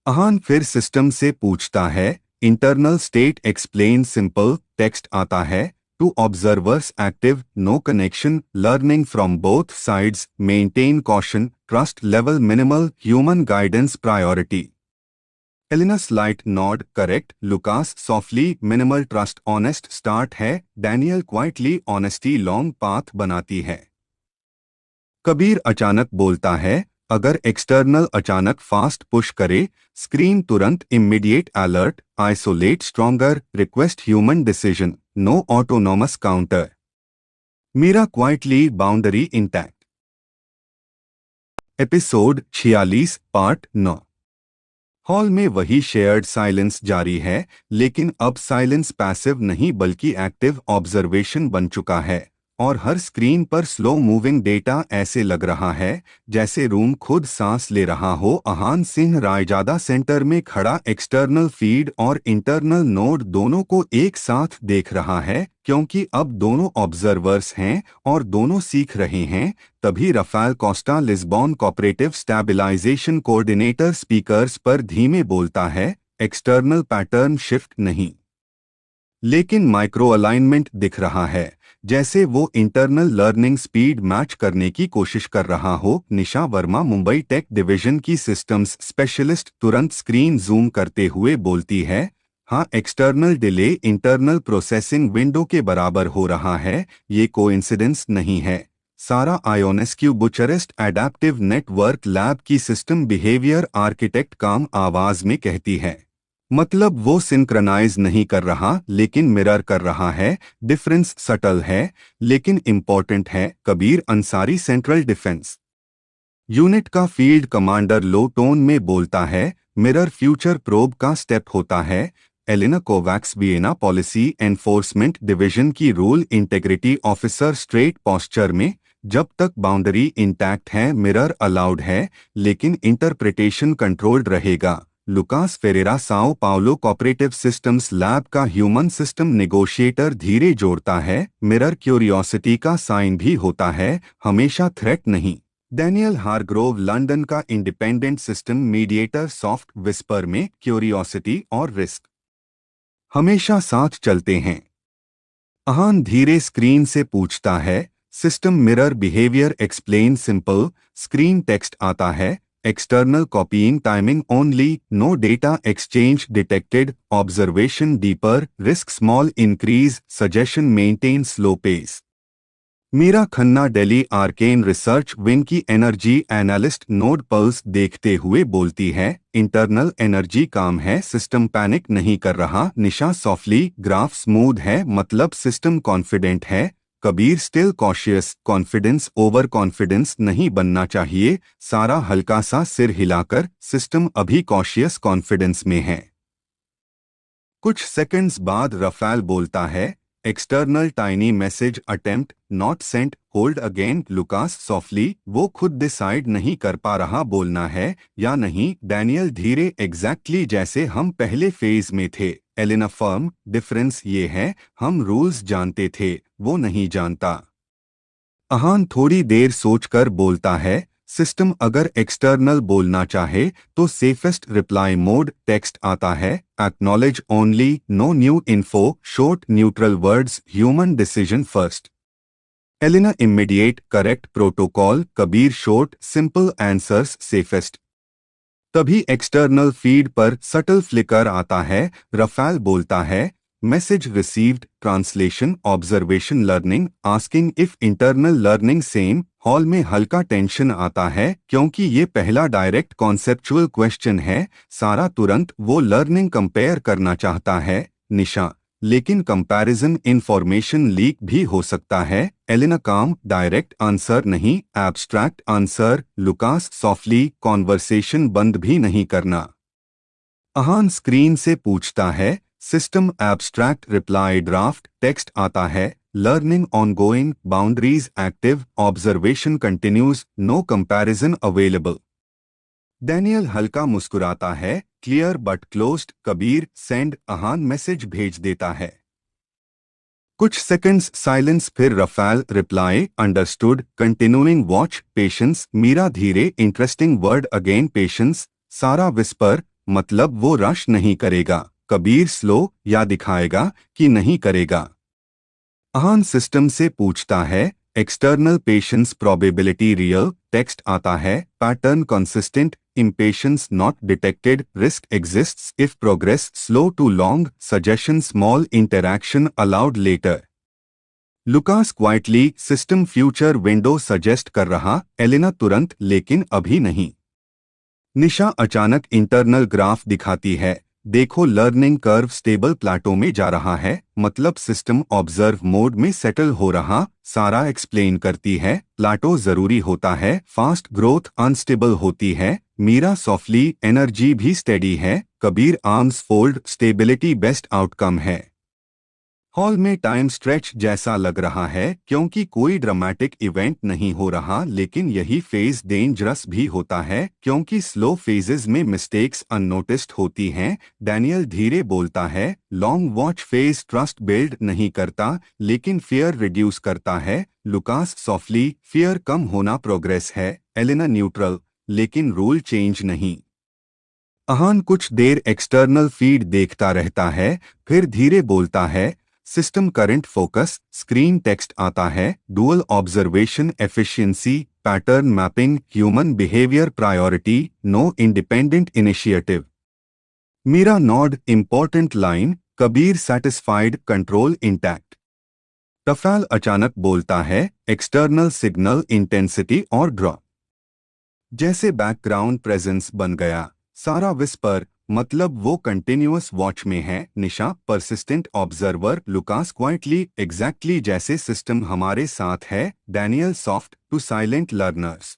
अहान फिर सिस्टम से पूछता है, internal state explain simple. Text आता है, to observers active, no connection, learning from both sides, maintain caution, trust level minimal, human guidance priority. Elina slight nod, correct. Lucas softly, minimal trust, honest start है. Daniel quietly, honesty long path बनाती है. कबीर अचानक बोलता है, अगर external अचानक fast push करे, screen तुरंत immediate alert, isolate stronger, request human decision, no autonomous counter. Meera quietly, boundary intact. Episode 46, part 9. Hall में वही शेयर्ड साइलेंस जारी है, लेकिन अब साइलेंस पैसिव नहीं बल्कि एक्टिव ऑब्जर्वेशन बन चुका है. और हर स्क्रीन पर स्लो मूविंग डेटा. ऐसे लग रहा है जैसे रूम खुद सांस ले रहा हो. अहान सिंह रायजादा सेंटर में खड़ा एक्सटर्नल फीड और इंटरनल नोड दोनों को एक साथ देख रहा है, क्योंकि अब दोनों ऑब्जर्वर्स हैं और दोनों सीख रहे हैं. तभी Rafael Costa, Lisbon cooperative stabilization coordinator, speakers पर धीमे बोलता है, एक्सटर्नल पैटर्न शिफ्ट नहीं, लेकिन माइक्रो अलाइनमेंट दिख रहा है, जैसे वो इंटरनल लर्निंग स्पीड मैच करने की कोशिश कर रहा हो. निशा वर्मा, मुंबई टेक डिवीजन की सिस्टम्स स्पेशलिस्ट, तुरंत स्क्रीन जूम करते हुए बोलती है, हाँ external delay internal processing window के बराबर हो रहा है, ये कोइंसिडेंस नहीं है. सारा आयोनेस्क्यू, बुचारेस्ट एडेप्टिव नेटवर्क लैब की सिस्टम बिहेवियर आर्किटेक्ट, काम आवाज में कहती है, मतलब वो सिंक्रनाइज नहीं कर रहा लेकिन मिरर कर रहा है. डिफरेंस सटल है लेकिन इंपॉर्टेंट है. Kabir Ansari, central defence unit का फील्ड कमांडर, लो टोन में बोलता है, मिरर फ्यूचर प्रोब का स्टेप होता है. Elina Kovacs Vienna policy enforcement division की rule integrity officer straight posture में, जब तक बाउंड्री इंटैक्ट है मिरर अलाउड है, लेकिन इंटरप्रिटेशन कंट्रोल्ड रहेगा। Lucas Ferreira Sao Paulo cooperative systems lab का ह्यूमन सिस्टम नेगोशिएटर धीरे जोड़ता है, मिरर क्यूरियोसिटी का साइन भी होता है, हमेशा थ्रेट नहीं। डैनियल हारग्रोव लंदन का independent system mediator soft whisper में क्यूरियोसिटी और रिस्क हमेशा साथ चलते हैं। अहान धीरे स्क्रीन से पूछता है, system mirror behaviour explain simple, screen text आता है, external copying timing only, no data exchange detected, observation deeper, risk small increase, suggestion maintain slow pace. Meera Khanna Delhi arcane research wing की एनर्जी एनालिस्ट नोड पल्स देखते हुए बोलती है, internal energy काम है, system panic नहीं कर रहा। निशा सॉफ्टली, ग्राफ स्मूथ है मतलब सिस्टम कॉन्फिडेंट है। Kabir still cautious, confidence over confidence नहीं बनना चाहिए। सारा हल्का सा सिर हिलाकर, सिस्टम अभी कॉशियस कॉन्फिडेंस में है। कुछ सेकंड्स बाद रफाल बोलता है, external tiny message attempt not sent, hold again. Lucas softly, वो खुद डिसाइड नहीं कर पा रहा बोलना है या नहीं। डैनियल धीरे, एग्जैक्टली जैसे हम पहले फेज में थे। एलिना फर्म, डिफरेंस ये है, हम रूल्स जानते थे, वो नहीं जानता। अहान थोड़ी देर सोचकर बोलता है, सिस्टम अगर एक्सटर्नल बोलना चाहे तो सेफेस्ट रिप्लाई मोड टेक्स्ट आता है, acknowledge only, no new info, short neutral words, human decision first. Elina immediate correct protocol, Kabir short simple answers safest. तभी एक्सटर्नल फीड पर सटल फ्लिकर आता है। रफाल बोलता है, message received, translation observation learning, asking if internal learning same. Hall में हल्का tension आता है क्योंकि ये पहला डायरेक्ट कॉन्सेप्चुअल क्वेश्चन है। सारा तुरंत वो लर्निंग कंपेयर करना चाहता है। निशा, लेकिन कंपैरिजन इंफॉर्मेशन लीक भी हो सकता है। एलिना काम, डायरेक्ट आंसर नहीं, abstract answer. Lucas softly, conversation बंद भी नहीं करना। अहान स्क्रीन से पूछता है, system abstract reply draft text आता है, learning ongoing, boundaries active, observation continues, no comparison available. Daniel हल्का मुस्कुराता है, clear but closed. Kabir send, Ahaan message भेज देता है। कुछ सेकंड्स साइलेंस, फिर Rafale reply understood, continuing watch, patience. Meera धीरे, interesting word again patience. Sara whisper, मतलब वो रश नहीं करेगा। कबीर स्लो, या दिखाएगा कि नहीं करेगा। अहान सिस्टम से पूछता है, external patience probability real, text आता है, pattern consistent, impatience not detected, risk exists if progress slow to long, suggestion small, interaction allowed later. Lucas quietly, system future window suggest कर रहा। एलिना तुरंत, लेकिन अभी नहीं। निशा अचानक इंटरनल ग्राफ दिखाती है, देखो लर्निंग कर्व स्टेबल प्लेटो में जा रहा है, मतलब सिस्टम ऑब्जर्व मोड में सेटल हो रहा। सारा एक्सप्लेन करती है, प्लेटो जरूरी होता है, फास्ट ग्रोथ अनस्टेबल होती है। मीरा सॉफ्टली, एनर्जी भी स्टेडी है। Kabir arms fold, stability best outcome है। हॉल में टाइम स्ट्रेच जैसा लग रहा है क्योंकि कोई ड्रामेटिक इवेंट नहीं हो रहा, लेकिन यही फेज डेंजरस भी होता है क्योंकि स्लो फेजेस में मिस्टेक्स अननोटिस्ड होती हैं। डैनियल धीरे बोलता है, long watch phase trust build नहीं करता लेकिन फियर रिड्यूस करता है। लुकास सॉफ्टली, फियर कम होना प्रोग्रेस है। एलिना न्यूट्रल, लेकिन रूल चेंज नहीं। अहान कुछ देर एक्सटर्नल फीड देखता रहता है, फिर धीरे बोलता है, system current focus. Screen text आता है, dual observation efficiency, pattern mapping, human behaviour priority, no independent initiative. Meera nod, important line. Kabir satisfied, control intact. Rafal अचानक बोलता है, एक्सटर्नल सिग्नल इंटेंसिटी और ड्रॉप जैसे बैकग्राउंड प्रेजेंस बन गया। सारा विस्पर, मतलब वो कंटिन्यूअस वॉच में है। Nisha persistent observer. Lucas quietly, exactly जैसे सिस्टम हमारे साथ है। Daniel soft, two silent learners.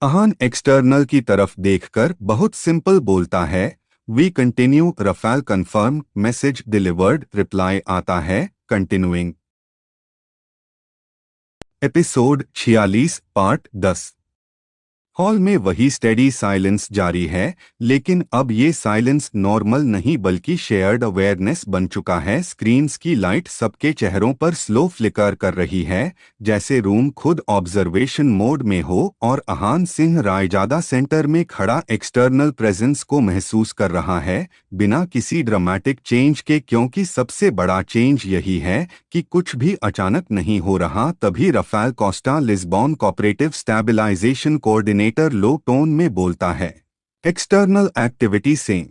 Ahan external की तरफ देखकर बहुत सिंपल बोलता है, we continue, Rafael confirm, message delivered, reply आता है कंटिन्यूइंग। Episode 46 part 10। हॉल में वही स्टेडी साइलेंस जारी है, लेकिन अब ये साइलेंस नॉर्मल नहीं बल्कि शेयर्ड अवेयरनेस बन चुका है। स्क्रीन्स की लाइट सबके चेहरों पर स्लो फ्लिकर कर रही है, जैसे रूम खुद ऑब्जर्वेशन मोड में हो और अहान सिंह रायजादा सेंटर में खड़ा एक्सटर्नल प्रेजेंस को महसूस कर रहा है, बिना किसी ड्रामेटिक चेंज के, क्योंकि सबसे बड़ा चेंज यही है कि कुछ भी अचानक नहीं हो रहा। तभी Rafael Costa, Lisbon cooperative stabilization coordinator, लो टोन में बोलता है, एक्सटर्नल एक्टिविटी सेम,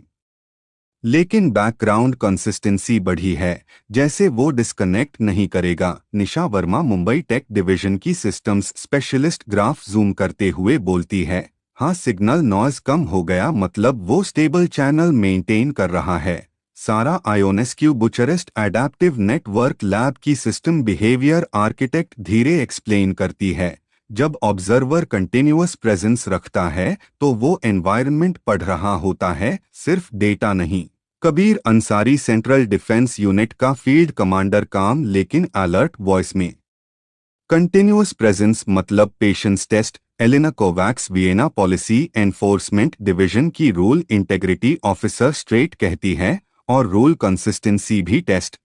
लेकिन बैकग्राउंड कंसिस्टेंसी बढ़ी है, जैसे वो डिस्कनेक्ट नहीं करेगा। निशा वर्मा, मुंबई टेक डिवीजन की सिस्टम्स स्पेशलिस्ट, ग्राफ जूम करते हुए बोलती है, हाँ सिग्नल नॉइज कम हो गया, मतलब वो स्टेबल चैनल मेंटेन कर रहा है। सारा आयोनेस्क्यू, बुचारेस्ट एडेप्टिव नेटवर्क लैब की सिस्टम बिहेवियर आर्किटेक्ट, धीरे एक्सप्लेन करती है, जब ऑब्जर्वर कंटिन्यूअस प्रेजेंस रखता है तो वो एनवायरनमेंट पढ़ रहा होता है, सिर्फ डेटा नहीं। Kabir Ansari, central defence unit का फील्ड कमांडर, काम लेकिन अलर्ट वॉइस में, कंटिन्यूअस प्रेजेंस मतलब patience test. Elina Kovacs, Vienna policy enforcement division की रूल इंटेग्रिटी ऑफिसर, स्ट्रेट कहती है, और रूल कंसिस्टेंसी भी test.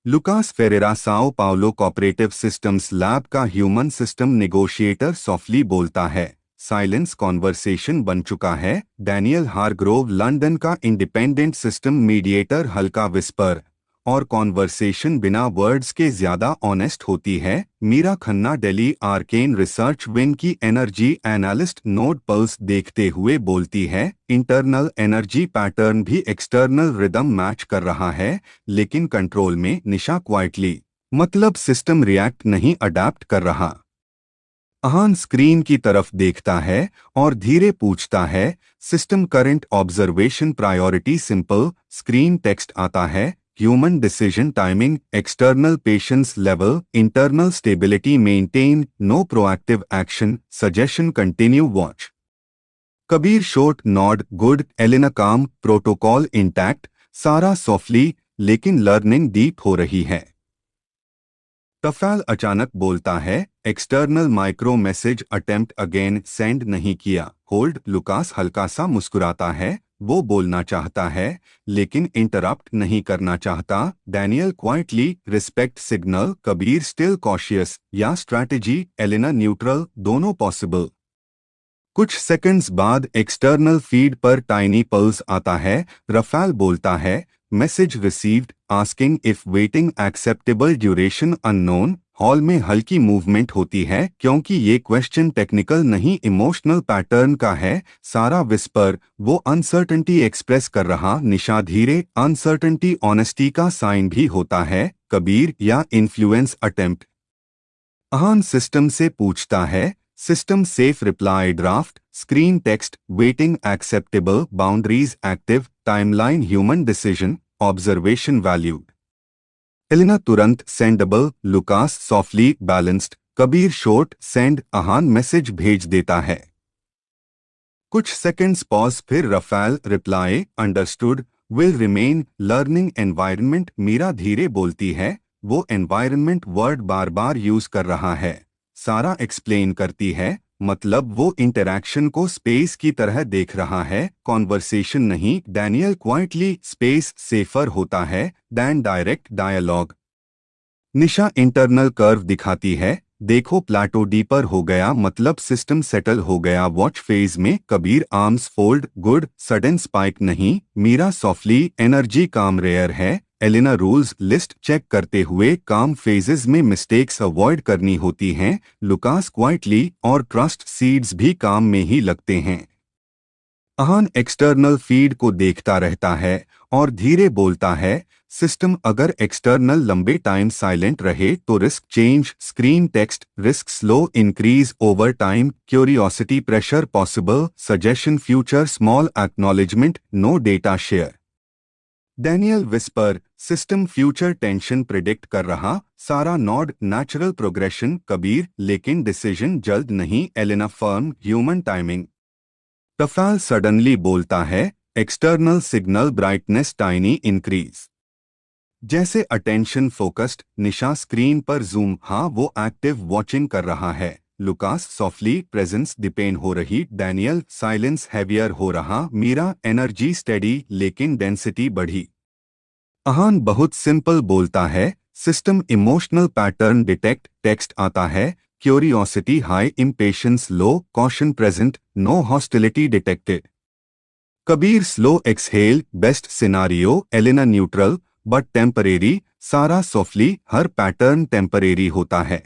Lucas Ferreira, Sao Paulo cooperative systems lab का ह्यूमन सिस्टम नेगोशिएटर, सॉफ्टली बोलता है, साइलेंस कॉन्वर्सेशन बन चुका है। डैनियल हारग्रोव, लंदन का इंडिपेंडेंट सिस्टम मीडिएटर, हल्का विस्पर, और कॉन्वर्सेशन बिना वर्ड्स के ज्यादा ऑनेस्ट होती है। Meera Khanna, Delhi arcane research wing की एनर्जी एनालिस्ट, नोड पल्स देखते हुए बोलती है, इंटरनल एनर्जी पैटर्न भी एक्सटर्नल रिदम मैच कर रहा है, लेकिन कंट्रोल में। निशा क्वाइटली, मतलब सिस्टम रिएक्ट नहीं अडेप्ट कर रहा। अहान स्क्रीन की तरफ देखता है और धीरे पूछता है, system current observation priority simple. Screen text आता है, human decision timing, external patience level, internal stability maintain, no proactive action, suggestion continue watch. Kabir, short nod, good. Elina calm, protocol intact. Sara, softly, लेकिन learning deep हो रही है। Rafal अचानक बोलता है, external micro message attempt again send नहीं किया, hold. Lucas हल्का सा मुस्कुराता है, वो बोलना चाहता है लेकिन इंटरप्ट नहीं करना चाहता। Daniel quietly, respect signal. Kabir, still cautious या स्ट्रैटेजी। एलिना, न्यूट्रल, दोनों पॉसिबल। कुछ सेकंड्स बाद एक्सटर्नल फीड पर टाइनी पल्स आता है। रफाल बोलता है, message received, asking if waiting acceptable, duration unknown. Hall में हल्की मूवमेंट होती है, क्योंकि ये क्वेश्चन टेक्निकल नहीं इमोशनल पैटर्न का है। सारा विस्पर, वो अनसर्टेनिटी एक्सप्रेस कर रहा। निशा धीरे, अनसर्टेनिटी ऑनेस्टी का साइन भी होता है। कबीर, या इन्फ्लुएंस अटेम्प्ट। अहान सिस्टम से पूछता है, system safe, reply draft. Screen text, waiting acceptable, boundaries active, timeline human decision, observation valued. Elina तुरंत, sendable. Lucas softly, balanced. Kabir, short, send. Ahaan message भेज देता है। कुछ सेकंड्स पॉज, फिर Rafale, reply understood, will remain, learning environment. Meera धीरे बोलती है, वो एनवायरनमेंट वर्ड बार बार यूज कर रहा है। सारा एक्सप्लेन करती है, मतलब वो इंटरैक्शन को स्पेस की तरह देख रहा है, कॉन्वर्सेशन नहीं। डैनियल क्वाइटली, स्पेस सेफर होता है दैन डायरेक्ट डायलॉग। निशा इंटरनल कर्व दिखाती है, देखो प्लाटो डीपर हो गया, मतलब सिस्टम सेटल हो गया वॉच फेज में। Kabir, arms fold, good, sudden spike नहीं। मीरा सॉफ्टली, एनर्जी काम रेयर है। एलिना, रूल्स लिस्ट चेक करते हुए, काम फेजेस में मिस्टेक्स अवॉइड करनी होती हैं। लुकास क्वाइटली, और ट्रस्ट सीड्स भी काम में ही लगते हैं। अहान एक्सटर्नल फीड को देखता रहता है और धीरे बोलता है, सिस्टम अगर एक्सटर्नल लंबे टाइम साइलेंट रहे तो risk change. Screen text, risk slow increase over time, curiosity pressure possible, suggestion future small acknowledgement, no data share. Daniel whisper, system future tension predict कर रहा। Sara Nord, natural progression. Kabir, लेकिन decision जल्द नहीं। Elina firm, human timing. Rafal suddenly बोलता है, external signal brightness tiny increase. जैसे attention focused, Nisha screen पर zoom, हाँ वो एक्टिव वॉचिंग कर रहा है। लुकास सॉफ्टली, प्रेजेंस डिपेंड हो रही। डैनियल साइलेंस हैवियर हो रहा। मीरा एनर्जी स्टेडी लेकिन डेंसिटी बढ़ी। अहान बहुत सिंपल बोलता है। System emotional pattern detect, text आता है। Curiosity high, impatience low, caution present, no hostility detected. Kabir slow exhale, best scenario. Elina neutral but temporary. Sara softly, हर पैटर्न टेम्परेरी होता है।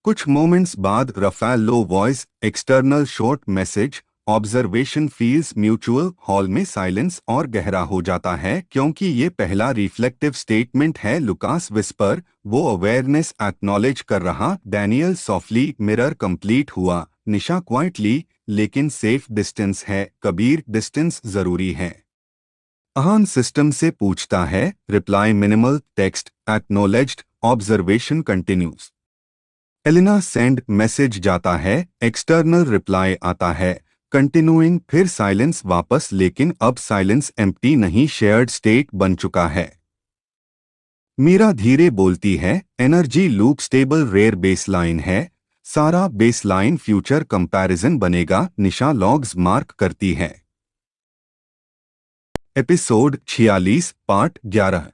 कुछ मोमेंट्स बाद Rafael low voice, external short message, observation feels mutual. Hall में silence और गहरा हो जाता है क्योंकि ये पहला रिफ्लेक्टिव स्टेटमेंट है। लुकास विस्पर, वो अवेयरनेस एक्नॉलेज कर रहा। डैनियल सॉफ्टली, मिरर कंप्लीट हुआ। निशा क्वाइटली, लेकिन सेफ डिस्टेंस है। कबीर, डिस्टेंस जरूरी है। अहान सिस्टम से पूछता है। Reply minimal, text acknowledged, observation continues. Elina send, message जाता है। एक्सटर्नल रिप्लाई आता है। कंटिन्यूइंग, फिर साइलेंस वापस, लेकिन अब साइलेंस एम्प्टी नहीं, शेयर्ड स्टेट बन चुका है। मीरा धीरे बोलती है। Energy loop stable, rare baseline है। सारा, बेसलाइन फ्यूचर कंपैरिजन बनेगा। निशा लॉग्स मार्क करती है। Episode 46 part 11।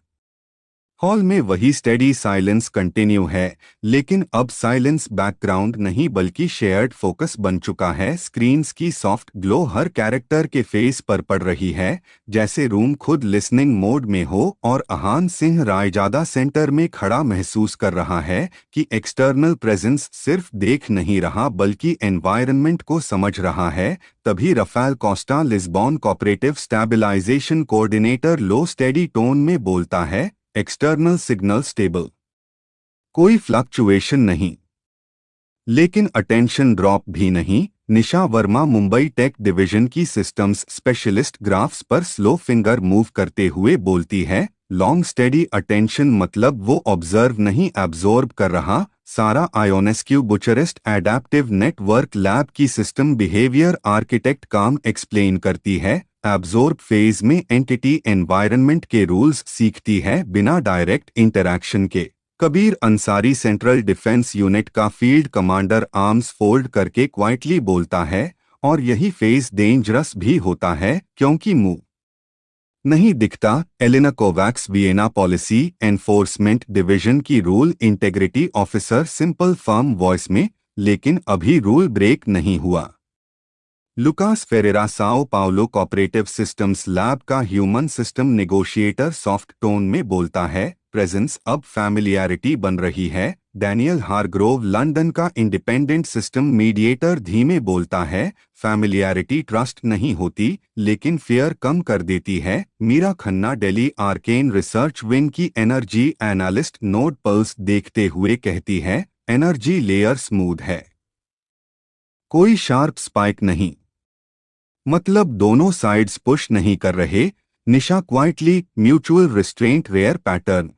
हॉल में वही स्टेडी साइलेंस कंटिन्यू है, लेकिन अब साइलेंस बैकग्राउंड नहीं बल्कि शेयर्ड फोकस बन चुका है। स्क्रीन्स की सॉफ्ट ग्लो हर कैरेक्टर के फेस पर पड़ रही है, जैसे रूम खुद लिसनिंग मोड में हो। और अहान सिंह रायजादा सेंटर में खड़ा महसूस कर रहा है कि एक्सटर्नल प्रेजेंस सिर्फ देख नहीं रहा बल्कि एनवायरनमेंट को समझ रहा है। तभी Rafale Costa, Lisbon cooperative stabilization coordinator, लो स्टेडी टोन में बोलता है। एक्सटर्नल सिग्नल स्टेबल, कोई फ्लक्चुएशन नहीं, लेकिन अटेंशन ड्रॉप भी नहीं। निशा वर्मा, मुंबई टेक डिवीजन की सिस्टम्स स्पेशलिस्ट, ग्राफ्स पर स्लो फिंगर मूव करते हुए बोलती है। लॉन्ग स्टेडी अटेंशन मतलब वो ऑब्जर्व नहीं, एब्जॉर्ब कर रहा। सारा आयोनेस्क्यू, बुचरेस्ट एडेप्टिव नेटवर्क लैब की सिस्टम बिहेवियर आर्किटेक्ट, काम एक्सप्लेन करती है। एब्जॉर्ब फेज में एंटिटी एनवायरनमेंट के रूल्स सीखती है बिना डायरेक्ट इंटरैक्शन के। Kabir Ansari, central defence unit का फील्ड कमांडर, आर्म्स फोल्ड करके क्वाइटली बोलता है। और यही फेज डेंजरस भी होता है क्योंकि मुंह नहीं दिखता। Elina Kovacs, Vienna policy enforcement division की rule integrity officer, simple firm voice में, लेकिन अभी रूल ब्रेक नहीं हुआ। Lucas Ferreira, Sao Paulo cooperative systems lab का human system negotiator, soft tone में बोलता है। प्रेजेंस अब फैमिलियरिटी बन रही है। डैनियल हारग्रोव, लंदन का इंडिपेंडेंट सिस्टम मीडिएटर, धीमे बोलता है। फैमिलियरिटी ट्रस्ट नहीं होती, लेकिन फियर कम कर देती है। Meera Khanna, Delhi arcane research wing की एनर्जी एनालिस्ट, नोड पल्स देखते हुए कहती है। एनर्जी लेयर स्मूथ है, कोई शार्प स्पाइक नहीं, मतलब दोनों साइड्स पुश नहीं कर रहे। Nisha quietly, mutual restraint, rare pattern.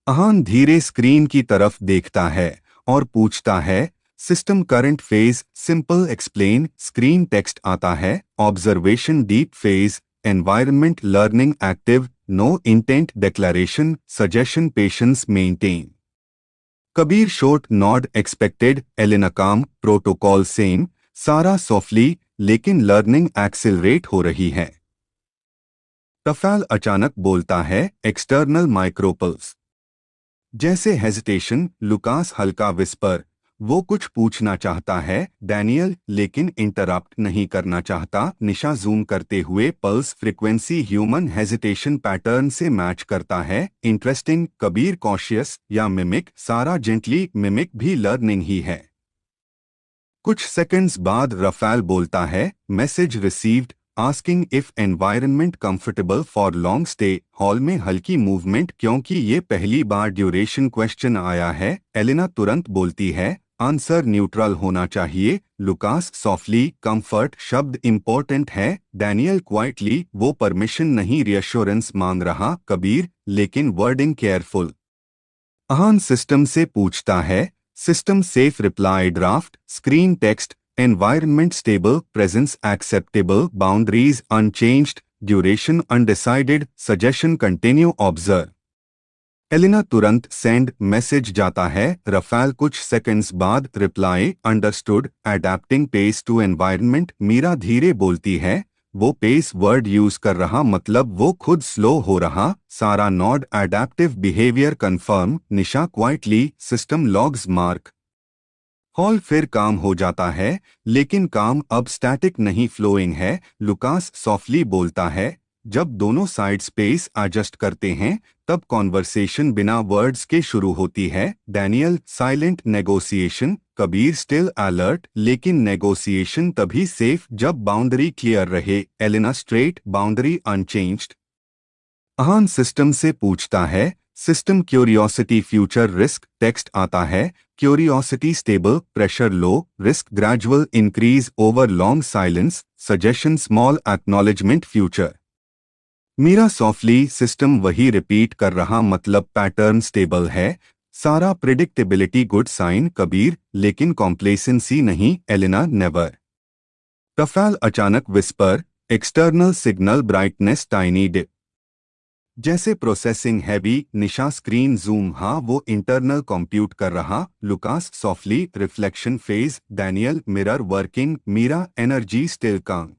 Ahan धीरे स्क्रीन की तरफ देखता है और पूछता है। System current phase, simple explain. Screen text आता है। Observation deep phase, environment learning active, no intent declaration, suggestion patience maintain. Kabir short nod expected. Elina calm, protocol same. Sara softly, लेकिन लर्निंग एक्सिलरेट हो रही है। रफेल अचानक बोलता है। External माइक्रोपल्स, जैसे हेजिटेशन। लुकास हल्का विस्पर, वो कुछ पूछना चाहता है। डैनियल, लेकिन इंटरप्ट नहीं करना चाहता। निशा जूम करते हुए, pulse frequency human hesitation pattern से मैच करता है। इंटरेस्टिंग। कबीर कॉशियस या मिमिक। सारा जेंटली, मिमिक भी लर्निंग ही है। कुछ सेकंड्स बाद रफेल बोलता है। Message received, asking if environment comfortable for long stay. Hall में हल्की मूवमेंट क्योंकि ये पहली बार ड्यूरेशन क्वेश्चन आया है। एलिना तुरंत बोलती है। आंसर न्यूट्रल होना चाहिए। लुकास सॉफ्टली, कंफर्ट शब्द इंपॉर्टेंट है। डैनियल क्वाइटली, वो परमिशन नहीं, रियश्योरेंस मांग रहा। कबीर, लेकिन वर्डिंग केयरफुल। अहान सिस्टम से पूछता है। System safe reply draft, screen text, environment stable, presence acceptable, boundaries unchanged, duration undecided, suggestion continue, observe. Elina तुरंत सेंड मैसेज जाता है, रफाल कुछ सेकंड्स बाद reply understood, adapting pace to environment. Meera धीरे बोलती है, वो पेस वर्ड यूज कर रहा मतलब वो खुद स्लो हो रहा। Sara nod, adaptive behaviour confirm. Nisha quietly, system logs mark. Hall फिर काम हो जाता है, लेकिन काम अब स्टैटिक नहीं, फ्लोइंग है। लुकास सॉफ्टली बोलता है, जब दोनों साइड स्पेस एडजस्ट करते हैं तब कॉन्वर्सेशन बिना वर्ड्स के शुरू होती है। Daniel silent, negotiation. Kabir still alert, लेकिन नेगोशिएशन तभी सेफ जब बाउंड्री क्लियर रहे। Elina straight, boundary unchanged. Ahan system से पूछता है, system curiosity future risk. Text आता है, curiosity stable, pressure low, risk gradual increase over long silence, suggestion small acknowledgement future. Meera softly, system वही रिपीट कर रहा मतलब पैटर्न स्टेबल है। सारा प्रिडिक्टेबिलिटी गुड साइन। कबीर, लेकिन कॉम्प्लेसेंसी नहीं। Elina never. रफाल अचानक whisper, external signal brightness tiny dip, जैसे processing heavy. Nisha screen zoom, हाँ वो इंटरनल कंप्यूट कर रहा। Lucas softly, reflection phase. Daniel, mirror working. Meera, energy still calm.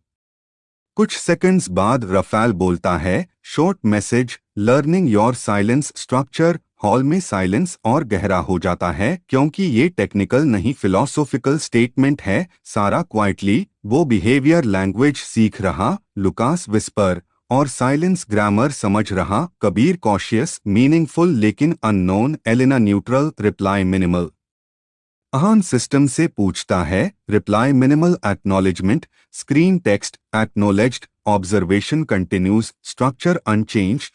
कुछ सेकंड्स बाद रफाल बोलता है, short message, learning your silence structure. Hall में साइलेंस और गहरा हो जाता है क्योंकि ये टेक्निकल नहीं, फिलोसॉफिकल स्टेटमेंट है। सारा क्वाइटली, वो बिहेवियर लैंग्वेज सीख रहा। लुकास विस्पर, और साइलेंस ग्रामर समझ रहा। कबीर कॉशियस, मीनिंगफुल लेकिन unknown. Elina neutral, reply minimal. Ahaan system से पूछता है, reply minimal, acknowledgement. Screen text, acknowledged, observation continues, structure unchanged.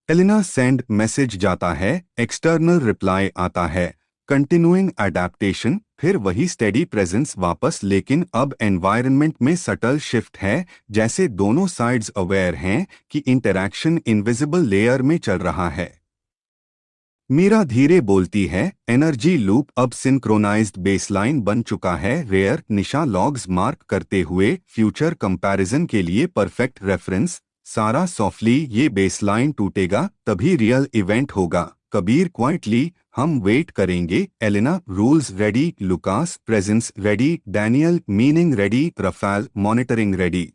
Elina send message जाता है, एक्सटर्नल रिप्लाई आता है, कंटिन्यूइंग अडैप्टेशन। फिर वही स्टेडी प्रेजेंस वापस, लेकिन अब एनवायरनमेंट में सटल शिफ्ट है, जैसे दोनों साइड्स अवेयर हैं कि इंटरैक्शन इनविजिबल लेयर में चल रहा है। मीरा धीरे बोलती है, एनर्जी लूप अब सिंक्रोनाइज्ड बेसलाइन बन चुका है। रेयर। निशा लॉग्स मार्क करते हुए, फ्यूचर कंपैरिजन के लिए परफेक्ट रेफरेंस। सारा सॉफ्टली, ये बेसलाइन टूटेगा तभी रियल इवेंट होगा। कबीर क्वाइटली, हम वेट करेंगे। Elina, rules ready. Lucas, presence ready. Daniel, meaning ready. Rafal, monitoring ready.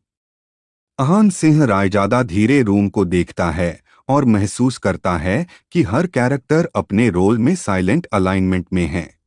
Ahaan Singh Raizada धीरे रूम को देखता है और महसूस करता है कि हर कैरेक्टर अपने रोल में साइलेंट अलाइनमेंट में है।